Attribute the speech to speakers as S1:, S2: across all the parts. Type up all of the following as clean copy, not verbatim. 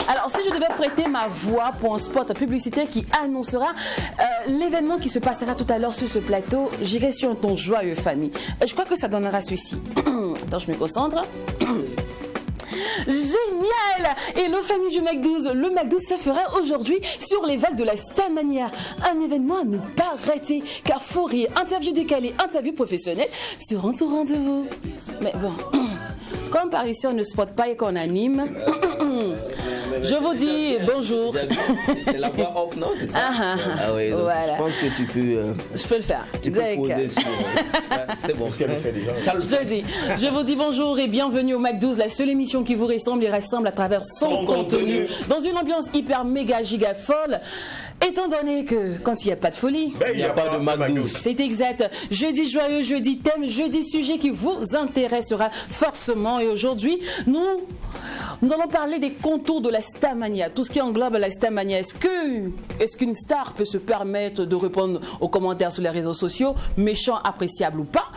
S1: Alors, si je devais prêter ma voix pour un spot publicitaire qui annoncera l'événement qui se passera tout à l'heure sur ce plateau, j'irai sur un ton joyeux, famille. Je crois que ça donnera ceci. Attends, je me concentre. Génial! Et nos familles du Mac 12, le Mac 12 se fera aujourd'hui sur les vagues de la Starmania. Un événement à ne pas rater, car faut rire, interview décalée, interview professionnelle seront au rendez-vous. Mais bon, comme par ici on ne spot pas et qu'on anime, je vous dis bonjour.
S2: C'est la voix off, non? C'est ça? Ah oui, donc
S1: voilà.
S2: Je pense que tu peux...
S1: je peux le faire.
S2: Tu peux poser sur... c'est bon.
S3: Ce qu'elle fait déjà.
S1: Je vous dis bonjour et bienvenue au Mac 12, la seule émission qui vous ressemble et rassemble à travers son contenu. Dans une ambiance hyper méga giga folle. Étant donné que quand il n'y a pas de folie,
S3: il n'y a pas de Mac 12.
S1: C'est exact. Jeudi joyeux, jeudi thème, jeudi sujet qui vous intéressera forcément. Et aujourd'hui, nous allons parler des contours de la Starmania, tout ce qui englobe la Starmania. Est-ce qu'une star peut se permettre de répondre aux commentaires sur les réseaux sociaux, méchant, appréciable ou pas?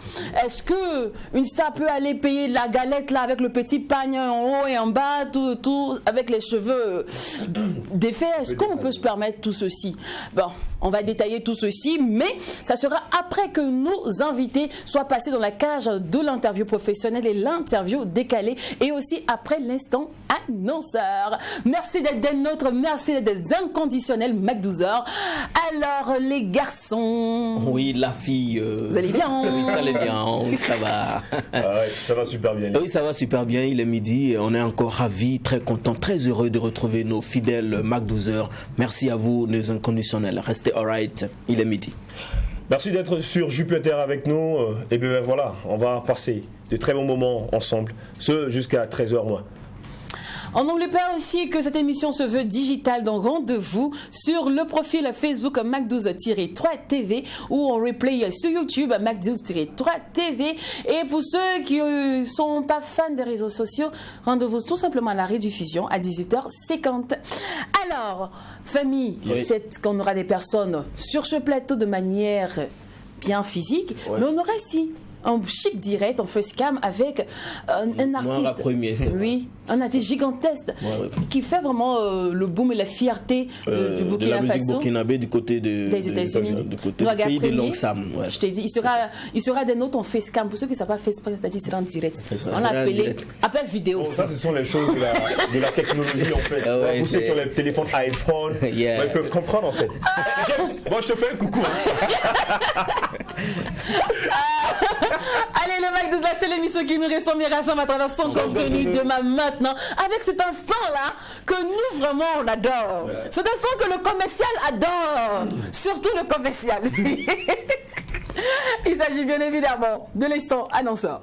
S1: Est-ce qu'une star peut aller payer la galette là avec le petit pagne en haut et en bas, tout avec les cheveux défaits? Est-ce qu'on peut se permettre tout ceci? Bon, on va détailler tout ceci, mais ça sera après que nos invités soient passés dans la cage de l'interview professionnelle et l'interview décalée, et aussi après l'instant annonceur. Merci d'être des nôtres, merci d'être des inconditionnels Mac 12h. Alors les garçons...
S2: Oui, la fille...
S1: Vous allez bien?
S2: Oui, ça allait bien, ça va.
S3: Ouais, ça va super bien.
S2: Oui, ça va super bien, il est midi, on est encore ravis, très contents, très heureux de retrouver nos fidèles Mac 12h. Merci à vous, les inconditionnels. Restez alright, il est midi.
S3: Merci d'être sur Jupiter avec nous. Et bien voilà, on va passer de très bons moments ensemble, ce jusqu'à 13h moins.
S1: On n'oublie pas aussi que cette émission se veut digitale, donc rendez-vous sur le profil Facebook Mac12-3TV ou en replay sur YouTube Mac12-3TV. Et pour ceux qui ne sont pas fans des réseaux sociaux, rendez-vous tout simplement à la rediffusion à 18h50. Alors, famille, c'est qu'on aura des personnes sur ce plateau de manière bien physique, mais on aura aussi un chic direct, on fait scam avec un artiste. Oui, un artiste gigantesque qui fait vraiment le boom et la fierté du Burkina Faso.
S2: De la musique burkinabé du côté des
S1: États-Unis.
S2: Du côté du pays des Longues Sam.
S1: Je t'ai dit, il sera des nôtres, on fait scam. Pour ceux qui ne savent pas faire scam, c'est-à-dire c'est en direct. On l'a appelé appel vidéo.
S3: Ça, ce sont les choses de la technologie en fait. Pour ceux qui ont les téléphones iPhone, ils peuvent comprendre en fait. James, moi je te fais un coucou.
S1: Allez, le Mac 12, c'est l'émission qui nous ressemble et rassemble à travers son contenu demain maintenant, avec cet instant-là que nous vraiment on adore. Cet instant que le commercial adore, surtout le commercial. Il s'agit bien évidemment de l'instant annonceur.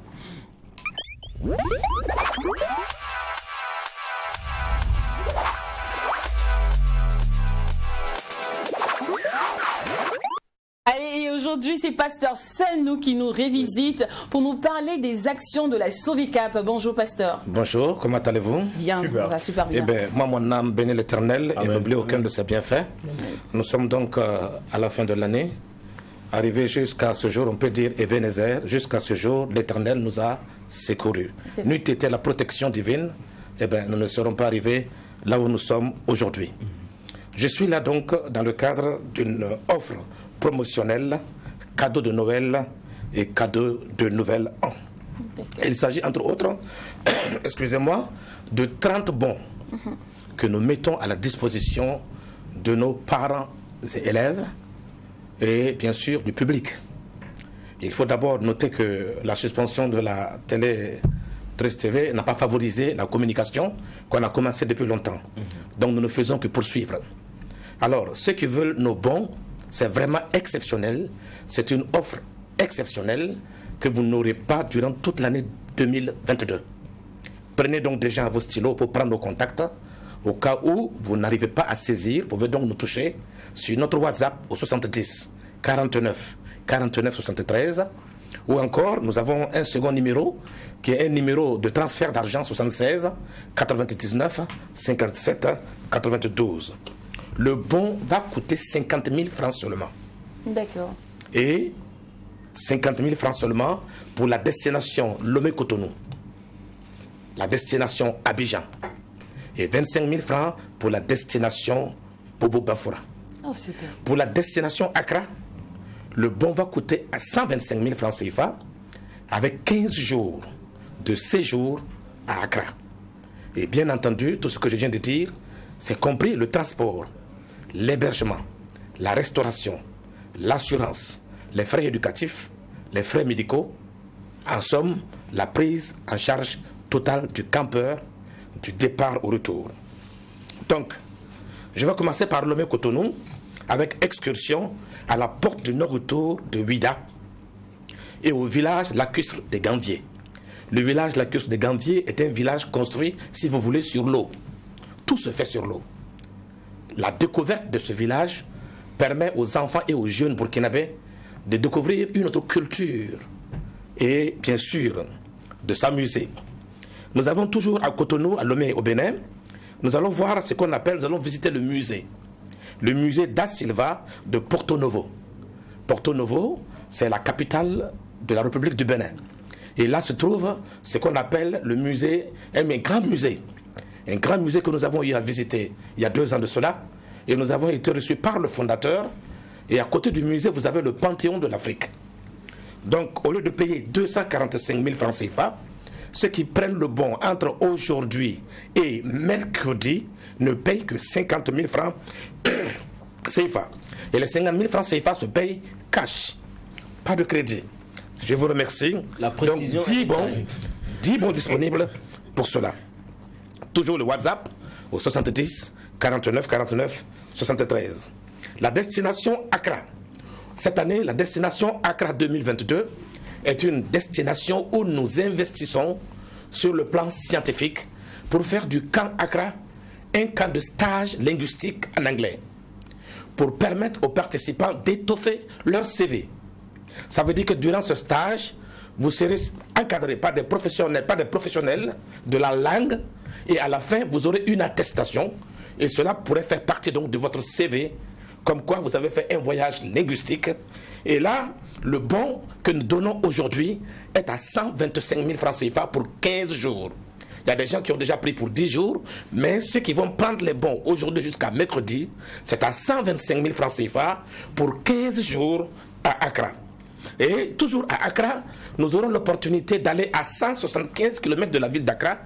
S1: Allez, et aujourd'hui, c'est Pasteur Senou qui nous révisite pour nous parler des actions de la Sovicap. Bonjour, Pasteur.
S4: Bonjour, comment allez-vous?
S1: Bien,
S3: super.
S1: On va super bien.
S4: Eh bien, moi, mon âme bénit l'Éternel et n'oublie aucun de ses bienfaits. Nous sommes donc à la fin de l'année. Arrivé jusqu'à ce jour, on peut dire Ebenezer, jusqu'à ce jour, l'Éternel nous a secourus. N'eût été la protection divine, eh bien, nous ne serons pas arrivés là où nous sommes aujourd'hui. Je suis là donc dans le cadre d'une offre promotionnelle, cadeau de Noël et cadeau de Nouvel An. Il s'agit entre autres, excusez-moi, de 30 bons que nous mettons à la disposition de nos parents et élèves et bien sûr du public. Il faut d'abord noter que la suspension de la télé 13 TV n'a pas favorisé la communication qu'on a commencé depuis longtemps. Donc nous ne faisons que poursuivre. Alors, ceux qui veulent nos bons, c'est vraiment exceptionnel. C'est une offre exceptionnelle que vous n'aurez pas durant toute l'année 2022. Prenez donc déjà vos stylos pour prendre nos contacts. Au cas où vous n'arrivez pas à saisir, vous pouvez donc nous toucher sur notre WhatsApp au 70 49 49 73. Ou encore, nous avons un second numéro qui est un numéro de transfert d'argent 76 99 57 92. Le bon va coûter 50 000 francs seulement.
S1: D'accord.
S4: Et 50 000 francs seulement pour la destination Lomé-Cotonou, la destination Abidjan. et 25 000 francs pour la destination Bobo Bafora.
S1: Oh, super.
S4: Pour la destination Accra, le bon va coûter à 125 000 francs CFA avec 15 jours de séjour à Accra. Et bien entendu, tout ce que je viens de dire, c'est compris le transport, l'hébergement, la restauration, l'assurance, les frais éducatifs, les frais médicaux, en somme, la prise en charge totale du campeur du départ au retour. Donc, je vais commencer par Lomé-Cotonou avec excursion à la porte du non-retour de Ouida et au village lacustre des Ganviers. Le village lacustre des Ganviers est un village construit, si vous voulez, sur l'eau. Tout se fait sur l'eau. La découverte de ce village permet aux enfants et aux jeunes burkinabés de découvrir une autre culture et, bien sûr, de s'amuser. Nous avons toujours à Cotonou, à Lomé, au Bénin, nous allons voir ce qu'on appelle, nous allons visiter le musée Da Silva de Porto Novo. Porto Novo, c'est la capitale de la République du Bénin. Et là se trouve ce qu'on appelle le musée, un grand musée que nous avons eu à visiter il y a 2 ans de cela. Et nous avons été reçus par le fondateur. Et à côté du musée, vous avez le Panthéon de l'Afrique. Donc, au lieu de payer 245 000 francs CFA, ceux qui prennent le bon entre aujourd'hui et mercredi ne payent que 50 000 francs CFA. Et les 50 000 francs CFA se payent cash, pas de crédit. Je vous remercie.
S2: La précision.
S4: Donc, 10 bons disponibles pour cela. Toujours le WhatsApp au 70 49 49 73. La destination Accra. Cette année, la destination Accra 2022 est une destination où nous investissons sur le plan scientifique pour faire du camp Accra un camp de stage linguistique en anglais pour permettre aux participants d'étoffer leur CV. Ça veut dire que durant ce stage, vous serez encadré par des professionnels de la langue et à la fin, vous aurez une attestation et cela pourrait faire partie donc de votre CV comme quoi vous avez fait un voyage linguistique. Et là, le bon que nous donnons aujourd'hui est à 125 000 francs CFA pour 15 jours. Il y a des gens qui ont déjà pris pour 10 jours, mais ceux qui vont prendre les bons aujourd'hui jusqu'à mercredi, c'est à 125 000 francs CFA pour 15 jours à Accra. Et toujours à Accra, nous aurons l'opportunité d'aller à 175 km de la ville d'Accra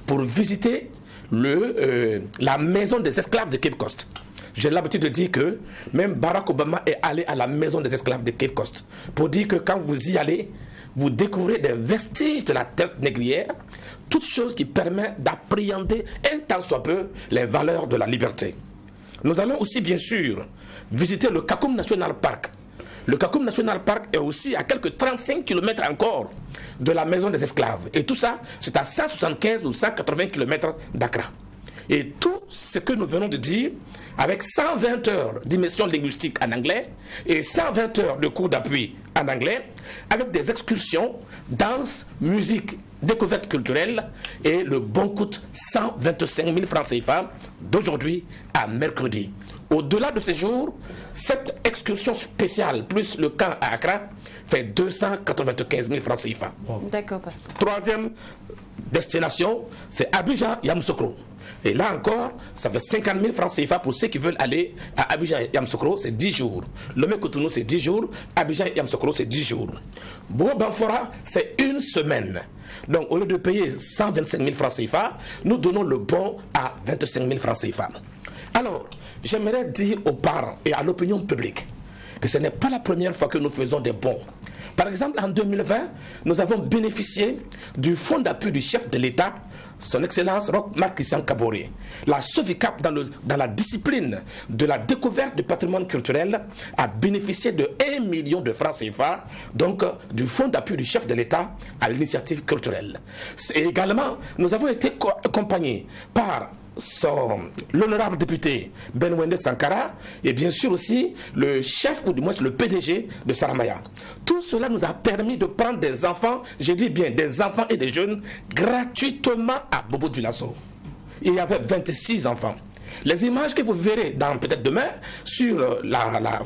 S4: pour visiter la maison des esclaves de Cape Coast. J'ai l'habitude de dire que même Barack Obama est allé à la maison des esclaves de Cape Coast pour dire que quand vous y allez, vous découvrez des vestiges de la traite négrière, toutes choses qui permettent d'appréhender un tant soit peu les valeurs de la liberté. Nous allons aussi bien sûr visiter le Kakoum National Park. Le Kakoum National Park est aussi à quelques 35 km encore de la maison des esclaves. Et tout ça, c'est à 175 ou 180 km d'Accra. Et tout ce que nous venons de dire, avec 120 heures d'immersion linguistique en anglais et 120 heures de cours d'appui en anglais, avec des excursions, danse, musique, découverte culturelle, et le bon coûte 125 000 francs CFA d'aujourd'hui à mercredi. Au-delà de ces jours, cette excursion spéciale plus le camp à Accra fait 295 000 francs CFA.
S1: D'accord, pasteur.
S4: Troisième destination, c'est Abidjan-Yamoussoukro. Et là encore, ça fait 50 000 francs CFA pour ceux qui veulent aller à Abidjan-Yamoussoukro, c'est 10 jours. Lomé-Cotonou, c'est 10 jours. Abidjan-Yamoussoukro, c'est 10 jours. Bobo-Bafora, c'est 1 semaine. Donc, au lieu de payer 125 000 francs CFA, nous donnons le bon à 25 000 francs CFA. Alors, j'aimerais dire aux parents et à l'opinion publique que ce n'est pas la première fois que nous faisons des bons. Par exemple, en 2020, nous avons bénéficié du fonds d'appui du chef de l'État, son Excellence Marc Christian Kaboré. La SOVICAP, dans la discipline de la découverte du patrimoine culturel, a bénéficié de 1 million de francs CFA, donc du fonds d'appui du chef de l'État à l'initiative culturelle. Et également, nous avons été accompagnés par l'honorable député Benwende Sankara et bien sûr aussi le chef ou du moins le PDG de Saramaya. Tout cela nous a permis de prendre des enfants, je dis bien des enfants et des jeunes gratuitement à Bobo Dioulasso. Il y avait 26 enfants. Les images que vous verrez peut-être demain sur,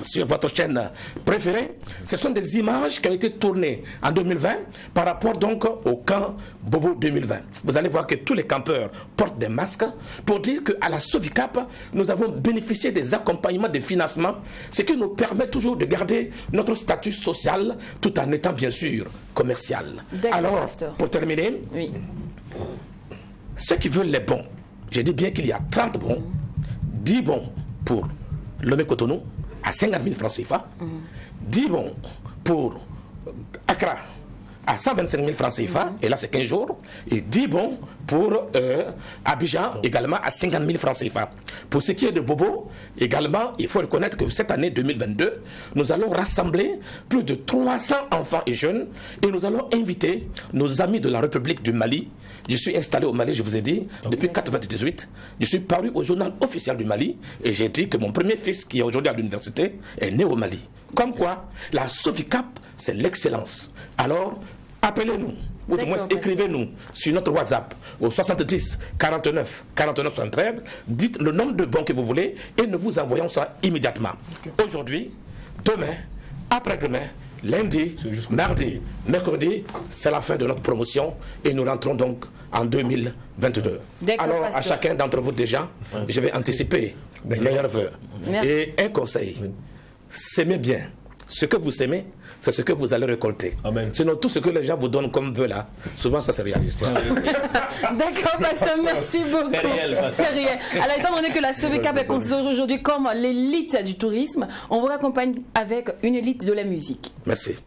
S4: sur votre chaîne préférée, ce sont des images qui ont été tournées en 2020 par rapport donc au camp Bobo 2020. Vous allez voir que tous les campeurs portent des masques pour dire qu'à la Sovicap, nous avons bénéficié des accompagnements de financement, ce qui nous permet toujours de garder notre statut social tout en étant bien sûr commercial. Alors, pasteur, pour terminer, oui, ceux qui veulent les bons, je dis bien qu'il y a 30 bons, 10 bons pour Lomé Cotonou à 50 000 francs CFA, 10 bons pour Accra à 125 000 francs CFA, et là c'est 15 jours, et 10 bons pour Abidjan également à 50 000 francs CFA. Pour ce qui est de Bobo, également, il faut reconnaître que cette année 2022, nous allons rassembler plus de 300 enfants et jeunes, et nous allons inviter nos amis de la République du Mali. Je suis installé au Mali, je vous ai dit, depuis 1998. Je suis paru au journal officiel du Mali, et j'ai dit que mon premier fils, qui est aujourd'hui à l'université, est né au Mali. Comme quoi, la Sovicap, c'est l'excellence. Alors, appelez-nous, ou du moins écrivez-nous sur notre WhatsApp au 70 49 49 73. Dites le nombre de bons que vous voulez et nous vous envoyons ça immédiatement. Aujourd'hui, demain, après-demain, lundi, mardi, mercredi, c'est la fin de notre promotion et nous rentrons donc en 2022. Alors, à chacun d'entre vous déjà, je vais anticiper les meilleurs vœux. Et un conseil, s'aimez bien. Ce que vous aimez, c'est ce que vous allez récolter. Amen. Sinon, tout ce que les gens vous donnent comme vœu là, souvent ça se réalise pas.
S1: D'accord, pasteur, merci beaucoup. C'est réel, pasteur. C'est réel. Alors, étant donné que la Sovicap est considérée aujourd'hui comme l'élite du tourisme, on vous accompagne avec une élite de la musique.
S4: Merci.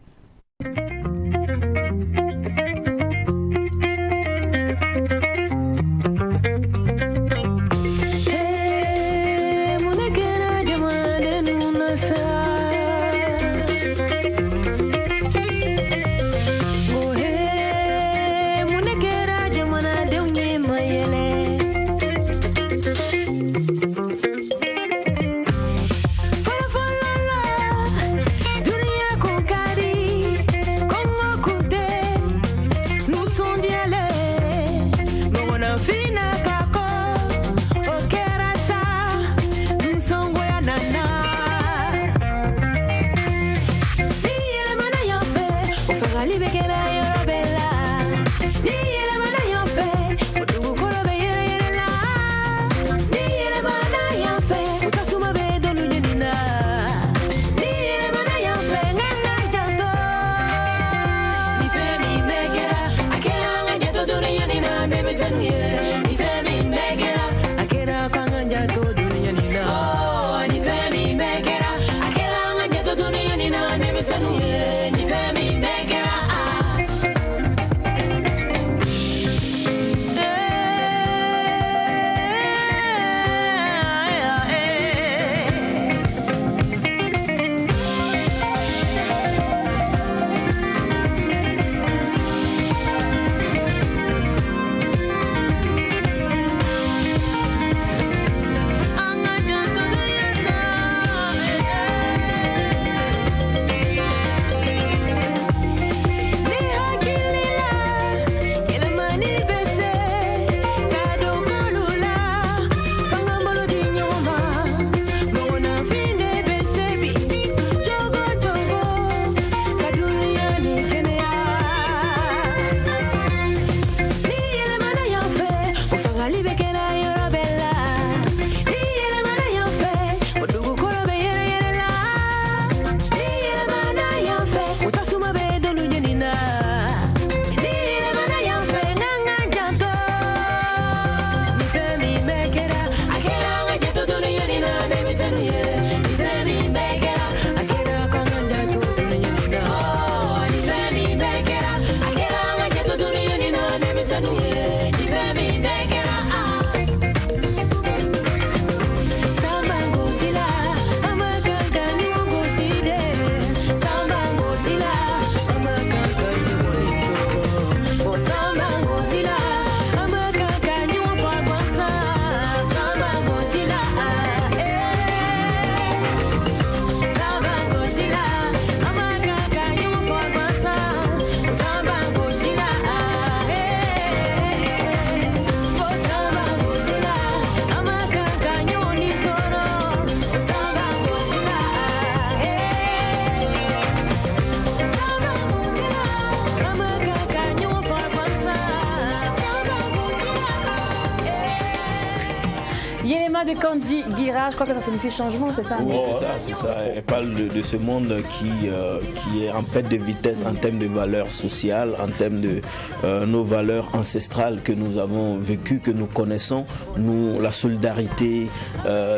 S1: Candy Guira, je crois que ça signifie changement, c'est ça?
S2: Oui, c'est ça. Elle parle de ce monde qui est en perte de vitesse en termes de valeurs sociales, en termes de nos valeurs ancestrales que nous avons vécues, que nous connaissons. Nous, la solidarité,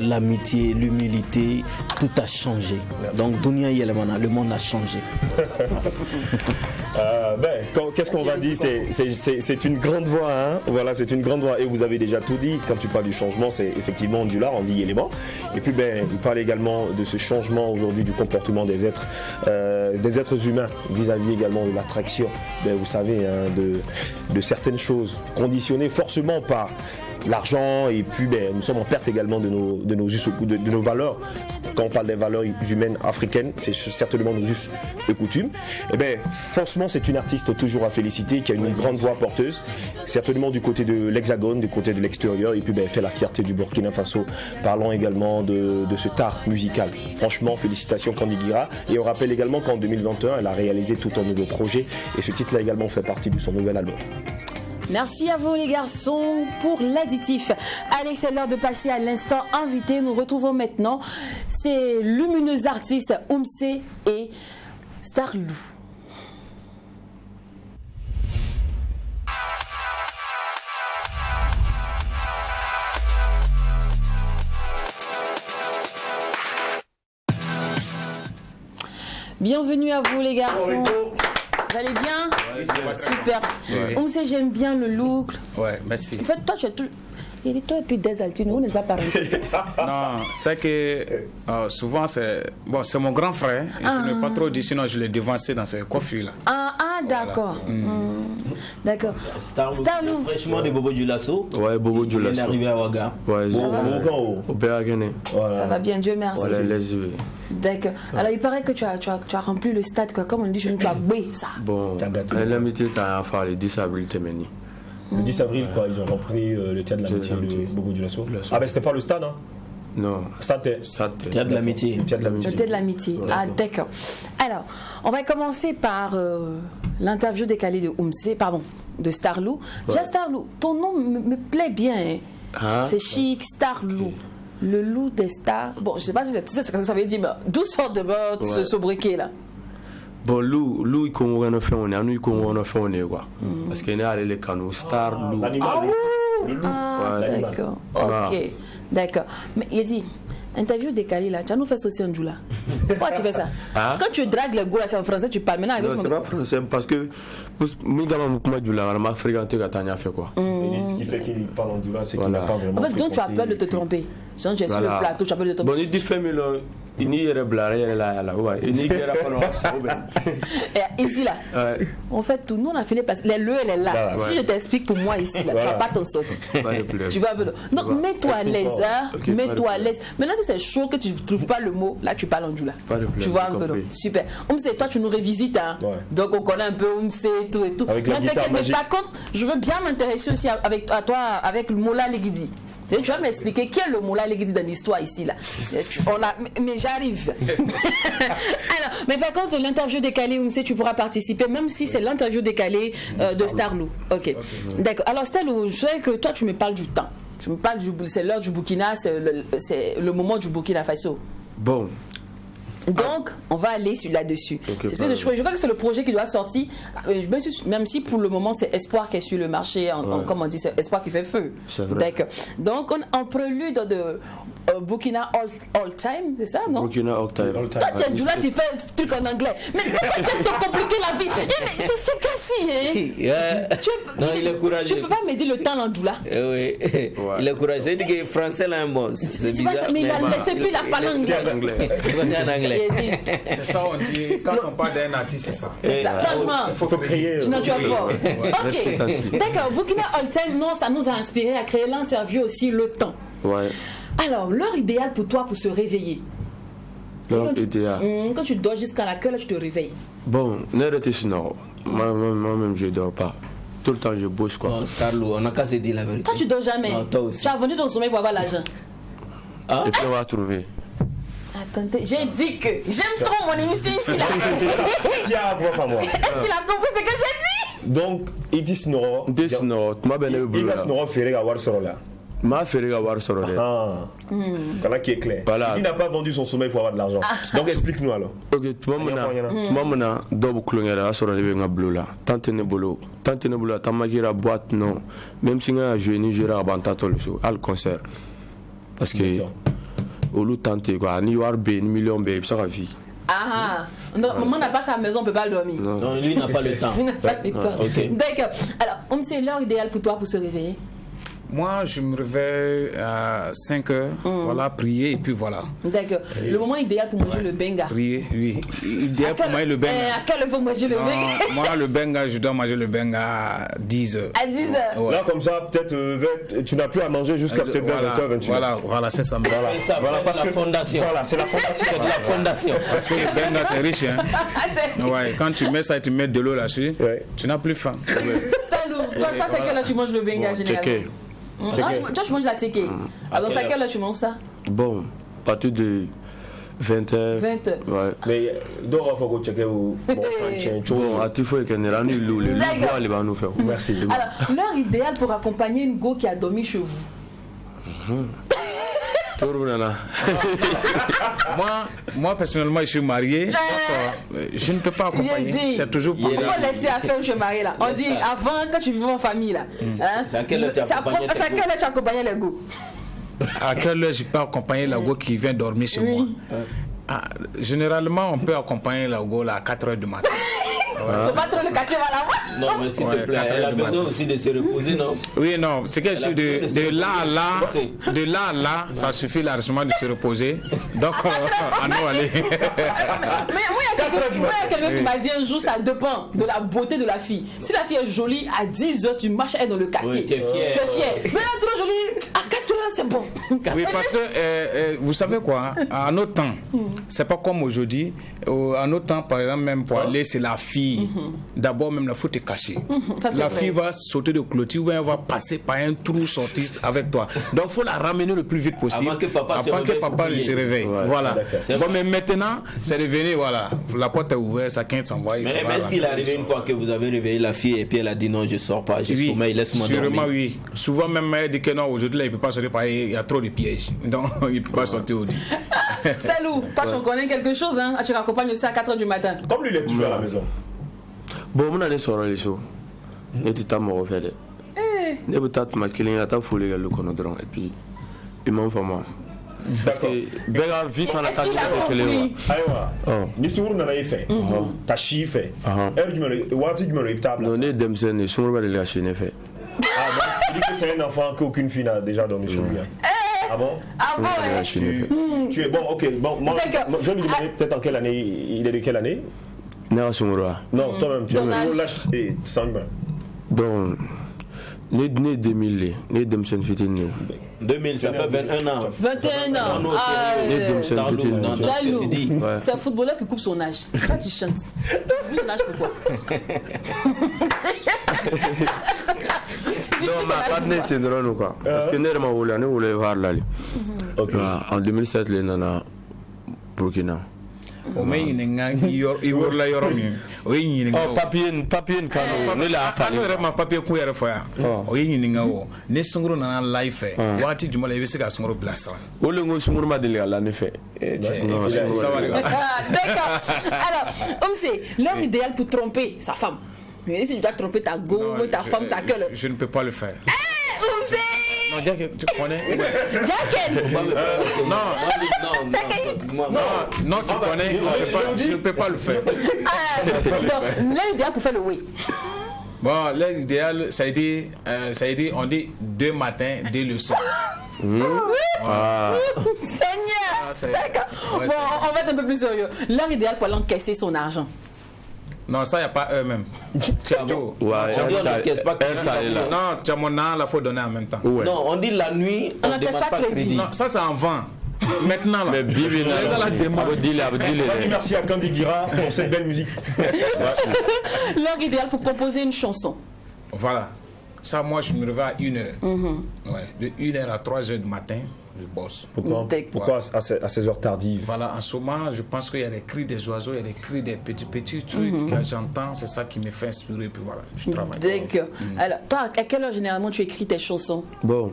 S2: l'amitié, l'humilité, tout a changé. Donc, Dunia Yelemana, le monde a changé.
S3: Qu'est-ce qu'on va dire? C'est une grande voix, hein? Voilà, c'est une grande voix. Et vous avez déjà tout dit. Quand tu parles du changement, c'est effectivement Ndula, on dit élément. Et puis, il parle également de ce changement aujourd'hui du comportement des êtres humains vis-à-vis également de l'attraction. Vous savez, hein, de certaines choses conditionnées forcément par l'argent, et puis nous sommes en perte également de nos valeurs. Quand on parle des valeurs humaines africaines, c'est certainement nos us et coutumes. Forcément, c'est une artiste toujours à féliciter, qui a une grande voix porteuse, certainement du côté de l'Hexagone, du côté de l'extérieur, et puis elle fait la fierté du Burkina Faso. Parlons également de cet art musical. Franchement, félicitations Candy Guira. Et on rappelle également qu'en 2021, elle a réalisé tout un nouveau projet, et ce titre-là également fait partie de son nouvel album.
S1: Merci à vous les garçons pour l'additif. Allez, c'est l'heure de passer à l'instant invité. Nous retrouvons maintenant ces lumineux artistes Oumsé et Starlou. Bienvenue à vous les garçons. Vous allez bien?
S5: Oui,
S1: super.
S5: Oui.
S1: Oumsé, j'aime bien le look.
S5: Ouais, merci.
S1: En fait, toi, tu as toujours. Il dit, toi, depuis des altimes, on n'est pas pareil.
S5: Non, c'est que souvent, c'est mon grand frère. Je ne pas trop dire, sinon je l'ai devancé dans ce coiffure-là.
S1: D'accord. D'accord.
S2: Starlou, fraîchement de Bobo Dioulasso.
S6: Ouais, Bobo Dioulasso.
S2: Il est arrivé à Ouaga.
S6: Ouais,
S2: au
S6: Béarguéné.
S1: Ça va bien, Dieu merci.
S6: Voilà, les yeux.
S1: D'accord. Alors, il paraît que tu as rempli le stade, quoi. Comme on dit, tu as bé ça.
S6: Bon, l'amitié, tu as fait le 10 avril, t'es meni.
S3: Le 10 avril, quoi, ils ont repris le théâtre de l'amitié de Bobo Dioulasso. C'était pas le stade, hein?
S6: Non.
S2: Théâtre de l'amitié.
S1: Le théâtre de l'amitié. D'accord. Alors, on va commencer par l'interview décalée de Oumsé, pardon, de Starlou. Déjà, Starlou, ton nom me plaît bien. Hein? C'est chic, Starlou. Okay. Le loup des stars. Bon, je sais pas si tu sais ce que ça veut dire, mais d'où sort de ce sobriquet là?
S6: Bon, loup, il commence à faire on est quoi. Parce qu'il y a les canaux, Star, loup.
S1: D'accord. Ok, d'accord. Mais il a dit, interview décalée là, tu as nous fait ça aussi en Djoula. Pourquoi tu fais ça? Quand tu dragues le goût là, c'est en français, tu parles maintenant avec
S6: ce moment. Non, c'est pas parce que on m'a fréquenté quand on a fait quoi.
S3: Ce qui fait qu'il parle en Djoula, c'est qu'il n'a pas vraiment.
S1: En fait, donc tu as peur de te tromper. Genre, tu es sur le plateau, tu as peur de te tromper.
S6: Bon, il dit fais il n'y a pas
S1: Et ici là, en fait, tout nous on a fini parce que le elle est là. Si je t'explique pour moi ici là, tu vas pas t'en sortir. Tu vas donc mets-toi à l'aise, mets-toi à l'aise. Maintenant si c'est chaud que tu trouves pas le mot, là tu parles en Djoula. Tu vois un peu. Super. Oumsé, toi tu nous revisites, hein. Donc on connaît un peu Oumsé tout et tout. Mais par contre, je veux bien m'intéresser aussi avec toi avec le Moula Legidi. Tu vas m'expliquer qui est le Moula Legidi dans l'histoire ici là. Mais j'arrive. Alors, mais par contre, l'interview décalée, Oumsé, tu pourras participer, même si c'est l'interview décalée de Starlou. Ok. D'accord. Alors Starlou, je sais que toi tu me parles du temps. Tu me parles c'est l'heure du Burkina, c'est le moment du Burkina Faso.
S6: Bon.
S1: Donc, on va aller là-dessus. Okay, je crois que c'est le projet qui doit sortir, même si pour le moment c'est Espoir qui est sur le marché, comme on dit, c'est Espoir qui fait feu. D'accord. Donc, en prélude de Burkina All Time, c'est ça, non?
S6: Burkina All Time.
S1: Toi, tu fais un truc en anglais. Mais pourquoi tu te compliquer la vie? C'est cassé, hein?
S2: Non, il est courageux.
S1: Tu peux pas me dire le temps en Djoula.
S2: Oui, il est courageux. Il dit que français là, bon, c'est bizarre.
S1: Mais il a laissé plus la parole en anglais.
S5: C'est ça, on dit, quand on parle d'un artiste, c'est ça.
S1: C'est ça, franchement.
S3: Il faut créer.
S1: Tu es fort. Ok. D'accord, Burkina All Time, non, ça nous a inspiré à créer l'interview aussi, le temps.
S6: Ouais.
S1: Alors, l'heure idéale pour toi pour se réveiller?
S6: L'heure idéale.
S1: Quand tu dors jusqu'à la queue, là, tu te réveilles.
S6: Bon, moi-même, je ne dors pas. Tout le temps, je bouge quoi.
S2: Non, Starlou, on n'a qu'à se dire la vérité.
S1: Toi, tu dors jamais.
S2: Non, toi aussi.
S1: Tu as vendu ton sommeil pour avoir l'argent.
S6: Et puis, on va trouver.
S1: Attendez, j'ai dit que j'aime trop mon émission ici là.
S3: Tiens, à moi.
S1: Est-ce qu'il a compris ce que j'ai dit?
S3: Donc, il dit Snoro.
S6: Il dit Snoro.
S3: Il dit Snoro, Ferré, Awar Sorola.
S6: m'a fait regarder sur le.
S3: Voilà qui est clair.
S6: Voilà.
S3: Qui n'a pas vendu son sommeil pour avoir de l'argent. Donc explique-nous alors.
S6: Ok, tu m'as double clonera sur le benga bleu là. Tante ne bolo, ta magira boîte non. Même si on a joué ni jouer à bantato le show, al concert. Parce que au lieu tenter quoi, ni war b, ni million b, ça va vie.
S1: Ah, donc maman n'a pas sa maison, on peut pas le dormir.
S2: Non, lui n'a pas le temps.
S1: Il n'a pas le temps.
S2: Okay.
S1: D'accord. Alors, c'est l'heure idéale pour toi pour se réveiller?
S5: Moi, je me réveille à 5 heures, voilà, prier et puis voilà.
S1: D'accord. Le moment idéal pour manger le benga?
S5: Prier, oui. Idéal pour manger le benga.
S1: À quelle heure faut manger le benga?
S5: Moi, le benga, je dois manger le benga à 10 heures.
S1: À 10 heures?
S5: Ouais.
S3: Là, comme ça, peut-être, tu n'as plus à manger jusqu'à peut-être 20h, 21h.
S5: Voilà, c'est ça.
S2: Voilà, parce que la fondation.
S3: Voilà, c'est la fondation.
S2: C'est de la fondation.
S5: Parce que le benga, c'est riche. Hein. Ouais, quand tu mets ça et tu mets de l'eau là-dessus, tu n'as plus faim.
S1: Toi, c'est à quelle heure tu manges le benga généralement? Toi, je mange la teke. Alors, c'est à quelle heure tu manges ça?
S6: Bon, à partir de 20h.
S1: 20h.
S6: Ouais.
S3: Mais donc, il faut que tu checkes où.
S6: Bon, à tout fois qu'il y a le loup, les va nous faire.
S3: Merci.
S1: Alors, l'heure idéale pour accompagner une go qui a dormi chez vous?
S5: Moi, personnellement, je suis marié. Donc, je ne peux pas accompagner. C'est toujours pour
S1: il faut laisser à faire où je suis marié là. On dit avant, quand tu vivais en famille là.
S2: C'est à quelle heure tu
S1: accompagnais les go?
S5: À quelle heure je peux accompagner la go qui vient dormir chez moi? Généralement, on peut accompagner la go à 4 heures du matin.
S1: C'est pas trop le quartier, voilà.
S2: Non, mais s'il te plaît, elle a besoin aussi de se reposer, non?
S5: Oui, non, c'est que de là à là, ça suffit largement de se reposer. Donc, à nous aller.
S1: Mais moi, il y a quelqu'un qui m'a dit un jour, ça dépend de la beauté de la fille. Si la fille est jolie, à 10 heures, tu marches elle dans le quartier.
S2: Oui, tu es fier.
S1: Mais elle est trop jolie, à 4 heures, c'est bon.
S5: Oui, parce que vous savez quoi, à notre temps, c'est pas comme aujourd'hui. À notre temps, par exemple, même pour aller, c'est la fille. D'abord, même la faute est cachée. La fille va sauter de clôture ou elle va passer par un trou sortir avec toi. Donc, il faut la ramener le plus vite possible
S2: avant que papa
S5: se réveille. Voilà. Bon, mais maintenant, c'est revenu, voilà. La porte est ouverte, ça quinte s'envoie.
S2: Mais est-ce qu'il est arrivé une fois que vous avez réveillé la fille et puis elle a dit non, je sors pas, j'ai sommeil, laisse-moi dormir?
S5: Sûrement, oui. Souvent, même elle dit que non, aujourd'hui, il ne peut pas sortir, il y a trop de pièges. Donc, il ne peut pas sortir aujourd'hui.
S1: Salou, toi, tu connais quelque chose, hein? Tu raccompagnes aussi à 4 heures du matin.
S3: Comme lui, il est toujours à la maison.
S6: Bon, on allait sur les shows. Et tu t'as mort fait. Ne peut être ma killing à ta folie le conodron et puis il m'en fait moi. Parce que Bella vit en attaque avec les
S3: lois. Ni souvent on a fait. Ta chiffre. Elle du me what du me table.
S6: Non, les demsen ne sont pas les lâcher ne fait.
S3: Ah bon, tu dis que c'est un enfant qu'aucune fille n'a déjà dormi chez lui. Ah bon?
S1: Ah bon?
S3: Tu es bon, ok. Bon, moi, je lui demandais peut-être en quelle année. Il est de quelle année?
S6: Non,
S3: toi-même, tu as lâche et sans humain.
S6: Donc, né 2000, né Demsen Fitin.
S2: 2000, ça fait 21 ans.
S1: 21 ans. C'est un footballeur qui coupe son âge. Quand tu chantes, tu coupe ton âge pourquoi?
S6: Non, ma partenaire est drôle quoi. Parce que nous voulons voir là. En 2007, les nana Burkina.
S5: O me yininga i worla yoro mi o yininga
S6: papier kanu ne la fa
S5: ne re ma papier ku yere fa o yininga o ne sunguru na life wati jumala e be se ka sunguru blasa
S6: o le ngo sunguru ma de la ne fait
S1: d'accord. Alors c'est l'heure idéale pour tromper sa femme. Mais si tu dois tromper ta go ou ta femme, ça gueule.
S5: Je ne peux pas le faire. Non, tu connais?
S1: Jacken.
S5: Non, tu connais? Je ne peux pas le faire.
S1: Donc, l'heure idéale pour faire le oui.
S5: Bon, l'heure idéale, ça a été, on dit 2 matins, 2 leçons.
S1: Seigneur. D'accord. Bon, on va être un peu plus sérieux. L'heure idéale pour aller encaisser son argent.
S5: Non, ça, il n'y a pas eux-mêmes.
S2: On n'encaisse pas crédit.
S5: Non, tu as mon nom, il faut donner en même temps.
S2: Non, on dit la nuit, on ne demande pas crédit.
S5: Non, ça, c'est en vent. Maintenant, là.
S6: Mais Bibi,
S3: merci à Candy Guira pour cette belle musique.
S1: L'heure idéale pour composer une chanson.
S5: Voilà. Ça, moi, je me réveille à 1h. De 1h à 3h du matin. Je bosse.
S3: Pourquoi à ces heures tardives?
S5: Voilà, en ce moment, je pense qu'il y a les cris des oiseaux, il y a les cris des petits trucs que j'entends, c'est ça qui me fait inspirer, puis voilà, je travaille.
S1: D'accord. Alors, toi, à quelle heure généralement tu écris tes chansons?
S6: Bon,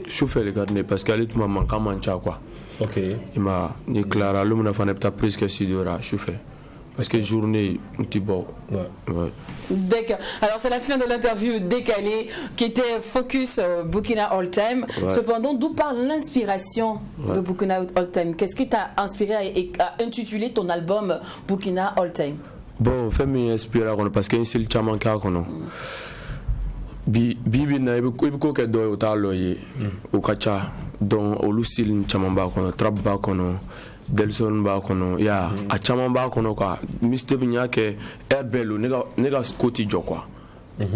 S6: chauffeur le garder parce qu'elle tout maman quand mancha quoi.
S3: Ok.
S6: Il m'a ni Clara l'homme n'a pas peut-être plus que 6 heures chauffeur. Parce que journée, un petit peu. Ouais.
S1: D'accord. Alors, c'est la fin de l'interview décalée qui était focus Burkina All Time. Ouais. Cependant, d'où parle l'inspiration de Burkina All Time? Qu'est-ce qui t'a inspiré et a intitulé ton album Burkina All Time?
S6: Bon, fait m'inspirer parce que c'est le chaman qui a connu. Bibi na ibu ko ke do o talo yi o kacha don o lusil chaman ba kono trap ba kono Delson ba kono ya a chaman ba kono kwa miste binya ke erbelu nega skoti jo kwa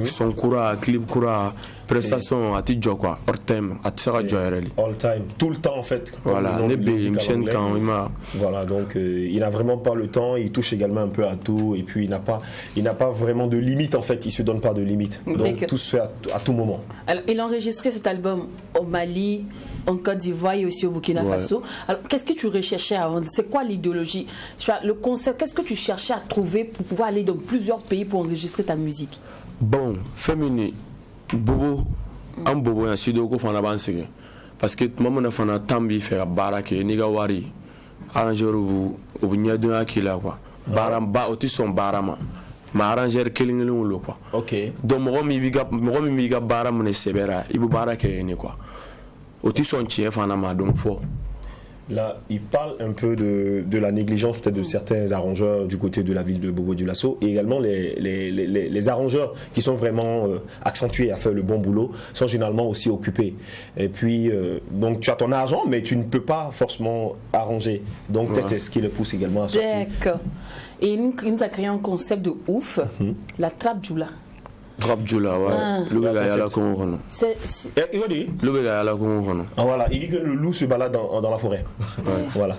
S6: son kura clip kura prestation ati jo kwa all time ati saka jo ereli
S3: all time tout le temps en fait
S6: voilà
S3: voilà donc il n'a vraiment pas le temps, il touche également un peu à tout et puis il n'a pas vraiment de limite en fait, il se donne pas de limite donc tout se fait à tout moment.
S1: Alors il a enregistré cet album au Mali, en Côte d'Ivoire et aussi au Burkina Faso. Alors, qu'est-ce que tu recherchais avant? C'est quoi l'idéologie? Le concept, qu'est-ce que tu cherchais à trouver pour pouvoir aller dans plusieurs pays pour enregistrer ta musique?
S6: Bon, féminin, bobo, un bobo, un studio qu'on fait en avance. Parce que tout le monde a fait un tambi fait la baraka, nigawari, arrangeur ou n'y a deux à qui là quoi. Baramba, aussi son barama. Ma arrangeur killing le quoi.
S3: Ok.
S6: Donc, moi, mi biga barama ne sebera, ibu baraka ni quoi.
S3: Là, il parle un peu de la négligence peut-être de certains arrangeurs du côté de la ville de Bobo-Dioulasso et également les arrangeurs qui sont vraiment accentués à faire le bon boulot sont généralement aussi occupés. Et puis, donc tu as ton argent, mais tu ne peux pas forcément arranger. Donc peut-être ce qui le pousse également à sortir.
S1: D'accord. Et il nous a créé un concept de ouf, la trappe Djoula.
S6: Trap Djoula, ouais. Le gars est là comme on
S3: il dit
S6: le gars est là comme on
S3: ah voilà, il dit que le loup se balade dans la forêt. Ouais. Voilà.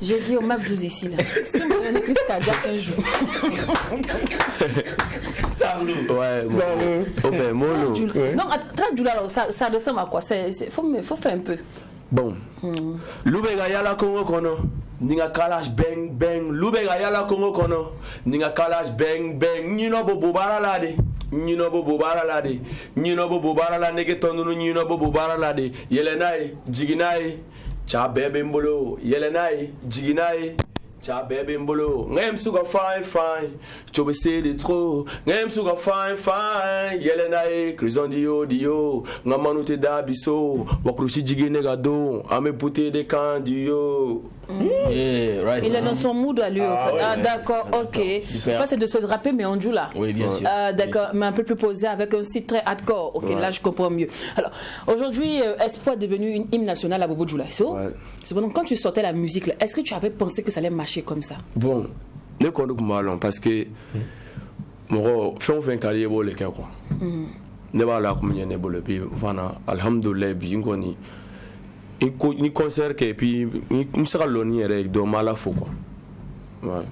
S1: J'ai dit au Mac 12 ici là. Si on me donne une crise cardiaque un jour.
S6: Starlou. Ouais, bon. Ok, mollo.
S1: Non, Trap Djoula, ça ressemble à quoi? Faut faire un peu.
S6: Bon. Le gars est là comme on Ninga kalash bang bang lubega yala kongo kono ninga kalash bang bang nyino bobo baralade nyino bobo baralade nyino bobo barala nege tondunu nyino bobo baralade yelenai jiginai cha bebe mbolo yelenai jiginai cha bebe mbolo ngem suga fine chobe c'est de trop ngem suga fine yelenai crison dio ngamanu te dabiso wakrushi jigine gado ame puté de candio.
S2: Yeah, right.
S1: Il est dans son mood à lui. Ah, d'accord, ok. Enfin, c'est de se rapper, mais en Djoula.
S2: Oui, bien sûr.
S1: D'accord, mais un peu plus posé avec un style très hardcore. Ok, là, je comprends mieux. Alors, aujourd'hui, Espoir est devenu une hymne nationale à Bobo Djoula. Cependant, quand tu sortais la musique, est-ce que tu avais pensé que ça allait marcher comme ça?
S6: Bon, ne connais pas parce que moi, fait un carrière pour les quoi. Ne va là comme il y a des puis voilà, alhamdoulilah, bien connu. Ni concert et puis ni sera l'oni avec de mal à faux quoi. Ouais.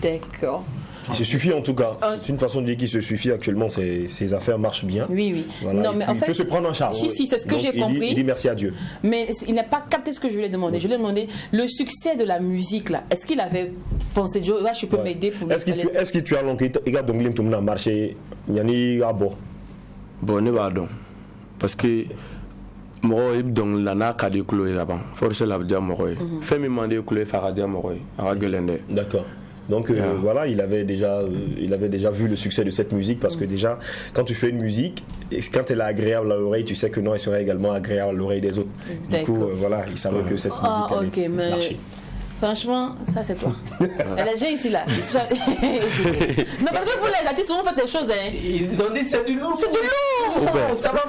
S1: D'accord.
S3: Il se suffit en tout cas. C'est une façon de dire qu'il se suffit actuellement. Ses affaires marchent bien.
S1: Oui.
S3: Voilà.
S1: Non, mais en fait,
S3: il peut se prendre en charge.
S1: Si, c'est ce que
S3: donc,
S1: j'ai compris.
S3: Il dit merci à Dieu.
S1: Mais il n'a pas capté ce que je lui ai demandé. Je lui ai demandé le succès de la musique là. Est-ce qu'il avait pensé, je peux m'aider pour.
S3: Est-ce que tu as l'enquête? Regarde donc l'imtum dans le marché. Yani abo.
S6: Bon, ne va donc parce que moi donc la na kadi kulo là-bas. Force la dia moi. Fait me demander kulo faire dia moi.
S3: D'accord. Donc voilà, il avait déjà vu le succès de cette musique parce que déjà quand tu fais une musique, quand elle est agréable à l'oreille, tu sais que non, elle sera également agréable à l'oreille des autres. Du coup, voilà, il savait que cette musique allait marcher.
S1: Franchement, ça c'est toi. Elle est jeune ici là. Non, parce que vous les artistes, vous faites des choses. Hein.
S2: Ils ont dit c'est du lourd.
S1: C'est du lourd. Ça va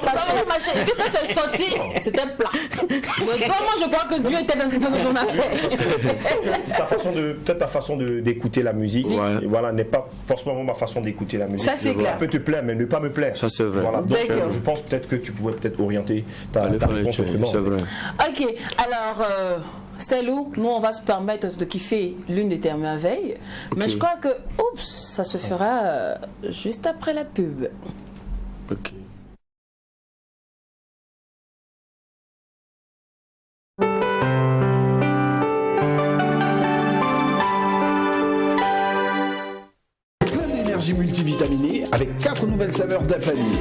S1: marcher. Et puis quand c'est sorti, c'était plat. Moi je crois que Dieu était dans ton affaire.
S3: Peut-être ta façon d'écouter la musique, voilà, n'est pas forcément ma façon d'écouter la musique.
S1: Ça c'est clair.
S3: Ça peut te plaire, mais ne pas me plaire.
S6: Ça c'est vrai.
S3: Voilà. Donc je pense peut-être que tu pourrais peut-être orienter ta réponse autrement.
S6: C'est vrai.
S1: Ok, alors. Stelou, nous on va se permettre de kiffer l'une de tes merveilles, mais je crois que ça se fera juste après la pub.
S6: Ok.
S7: Plein d'énergie multivitaminée avec 4 nouvelles saveurs d'Afani.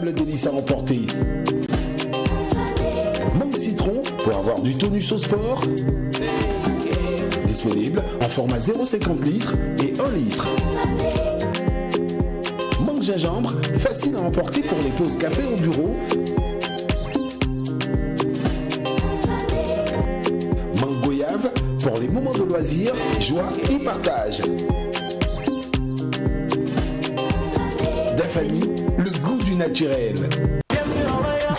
S7: véritable délice à emporter. Mangue citron pour avoir du tonus au sport. Disponible en format 0,50 litres et 1 litre. Mangue gingembre, facile à emporter pour les pauses café au bureau. Mangue goyave pour les moments de loisirs, joie et partage. Dafali, le goût du naturel.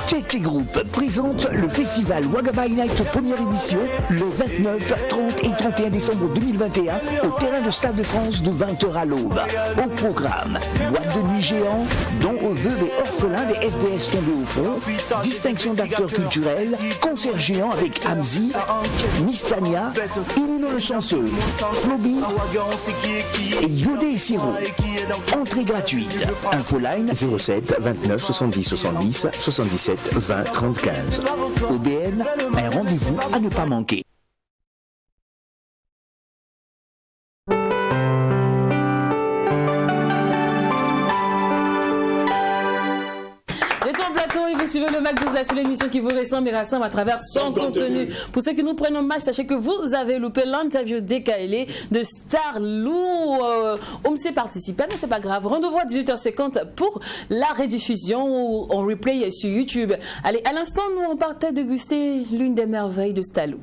S8: Tchétché Group présente le festival Wagaba Night première édition le 29, 30 et 31 décembre 2021 au terrain de Stade de France de 20h à l'aube. Au programme, boîte de nuit géant, dons aux veuves et orphelins des FDS tombés au front, distinction d'acteurs culturels, concert géant avec Hamzi, Mistania, Immuno le chanceux, Floby et Yodé et Siro. Entrée gratuite. Infoline 07 29 70 70 77 20 35. OBN, un rendez-vous à ne pas manquer.
S1: Vous suivez le Mac 12, la seule émission qui vous ressemble et rassemble à travers son contenu. Pour ceux qui nous prennent en match, sachez que vous avez loupé l'interview décalée de Starlou. Omsé participait, mais c'est pas grave. Rendez-vous à 18h50 pour la rediffusion ou en replay sur YouTube. Allez, à l'instant, nous on partait déguster l'une des merveilles de Starlou.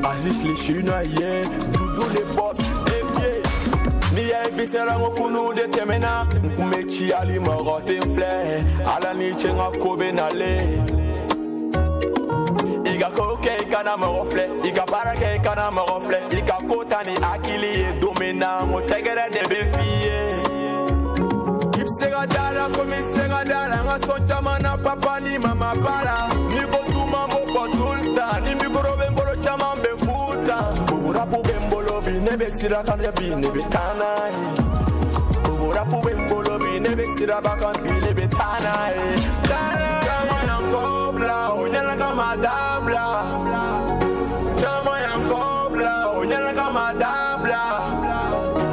S9: Aziz les chunaye, doudou les boss, et pieds. Ni a ebisera ngokunu de temena, mechi ali morote flé, ala ni chenga kobe nale. Iga koke kana morofle, iga barake kana morofle, iga kotani akili e domena, mo tegere de befie. Ipsega dala komisega dala, nga soncha mana papa ni mama para, ni kotuma mo potulta, ni mikro bembolo chama Rapu bembolo bi nebe sira kan ya bi nebe tanai. Rapu bembolo bi nebe sira bakan bi nebe tanai. Chama yankobla, onyala kama dabla. Chama yankobla, onyala kama dabla.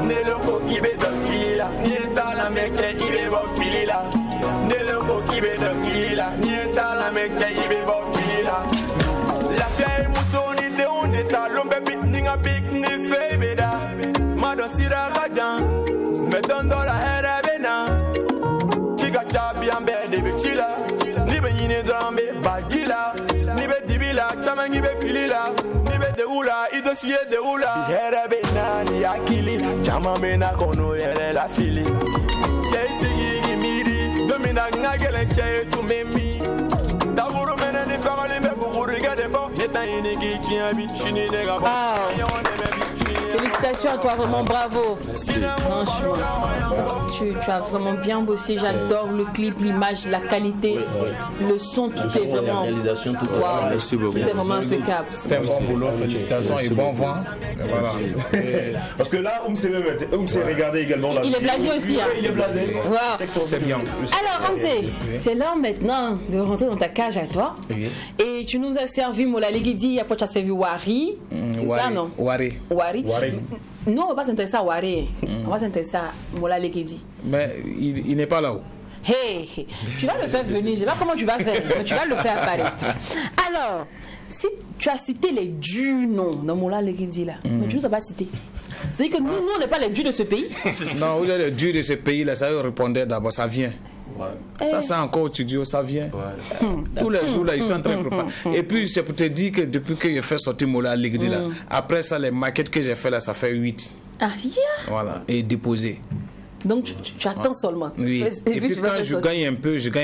S9: Neloko kibe dangila, nieta la meche ibe bo filila. Neloko kibe dangila, nieta la meche ibe bo filila. La fière musoni de onde ta lombe bit ninga big ni febeda. Madon sira gajan, me dondo la hera bena. Chiga chabi ambe de bichila, ni be yine drambe bagila, ni be dibila, chama ni be filila, ni be de ula, ido siye de ula. Hera bena ni akili, chama mena kono yele la fili. Chesi gi miri, domina ngagele che tu memi. Daburu mena ni fagale me buguru gade bo, neta ini gi chiabi, chini nega bo.
S1: Félicitations à toi, vraiment bravo. Franchement, tu as vraiment bien bossé. J'adore le clip, l'image, la qualité, le son, tout est vraiment.
S2: La réalisation, tout est.
S6: Merci beaucoup.
S1: Tout est vraiment impeccable.
S5: C'était un bon boulot, félicitations et bon vent. Voilà.
S3: Parce que là, s'est regardé également.
S1: Il est blasé aussi. Hein.
S3: Il est blasé.
S1: Wow.
S5: C'est bien.
S1: Alors, Omsé, c'est l'heure maintenant de rentrer dans ta cage à toi.
S5: Oui.
S1: Et tu nous as servi Mola Legidi, après tu as servi Wari. C'est ça, non?
S5: Wari.
S1: Nous, on va pas s'intéresser à Wari. On va s'intéresser à Mola Legidi.
S5: Mais il n'est pas là-haut.
S1: Hey, tu vas le faire venir. Je sais pas comment tu vas faire, mais tu vas le faire apparaître. Alors, si tu as cité les dieux noms dans Mola Legidi là, mais tu ne nous as pas cité. C'est-à-dire que nous, on n'est pas les dieux de ce pays.
S5: Non, vous êtes les dieux de ce pays là, ça répondait d'abord, ça vient. Ouais. Ça c'est encore au studio, ça vient. Ouais. Tous les jours là, ils sont en train de préparer. Et puis c'est pour te dire que depuis que j'ai fait sortir Mola Legidi là, après ça les maquettes que j'ai fait là, ça fait 8.
S1: Ah yeah.
S5: Voilà, et déposé.
S1: Donc tu attends seulement.
S5: Oui. Et puis quand je gagne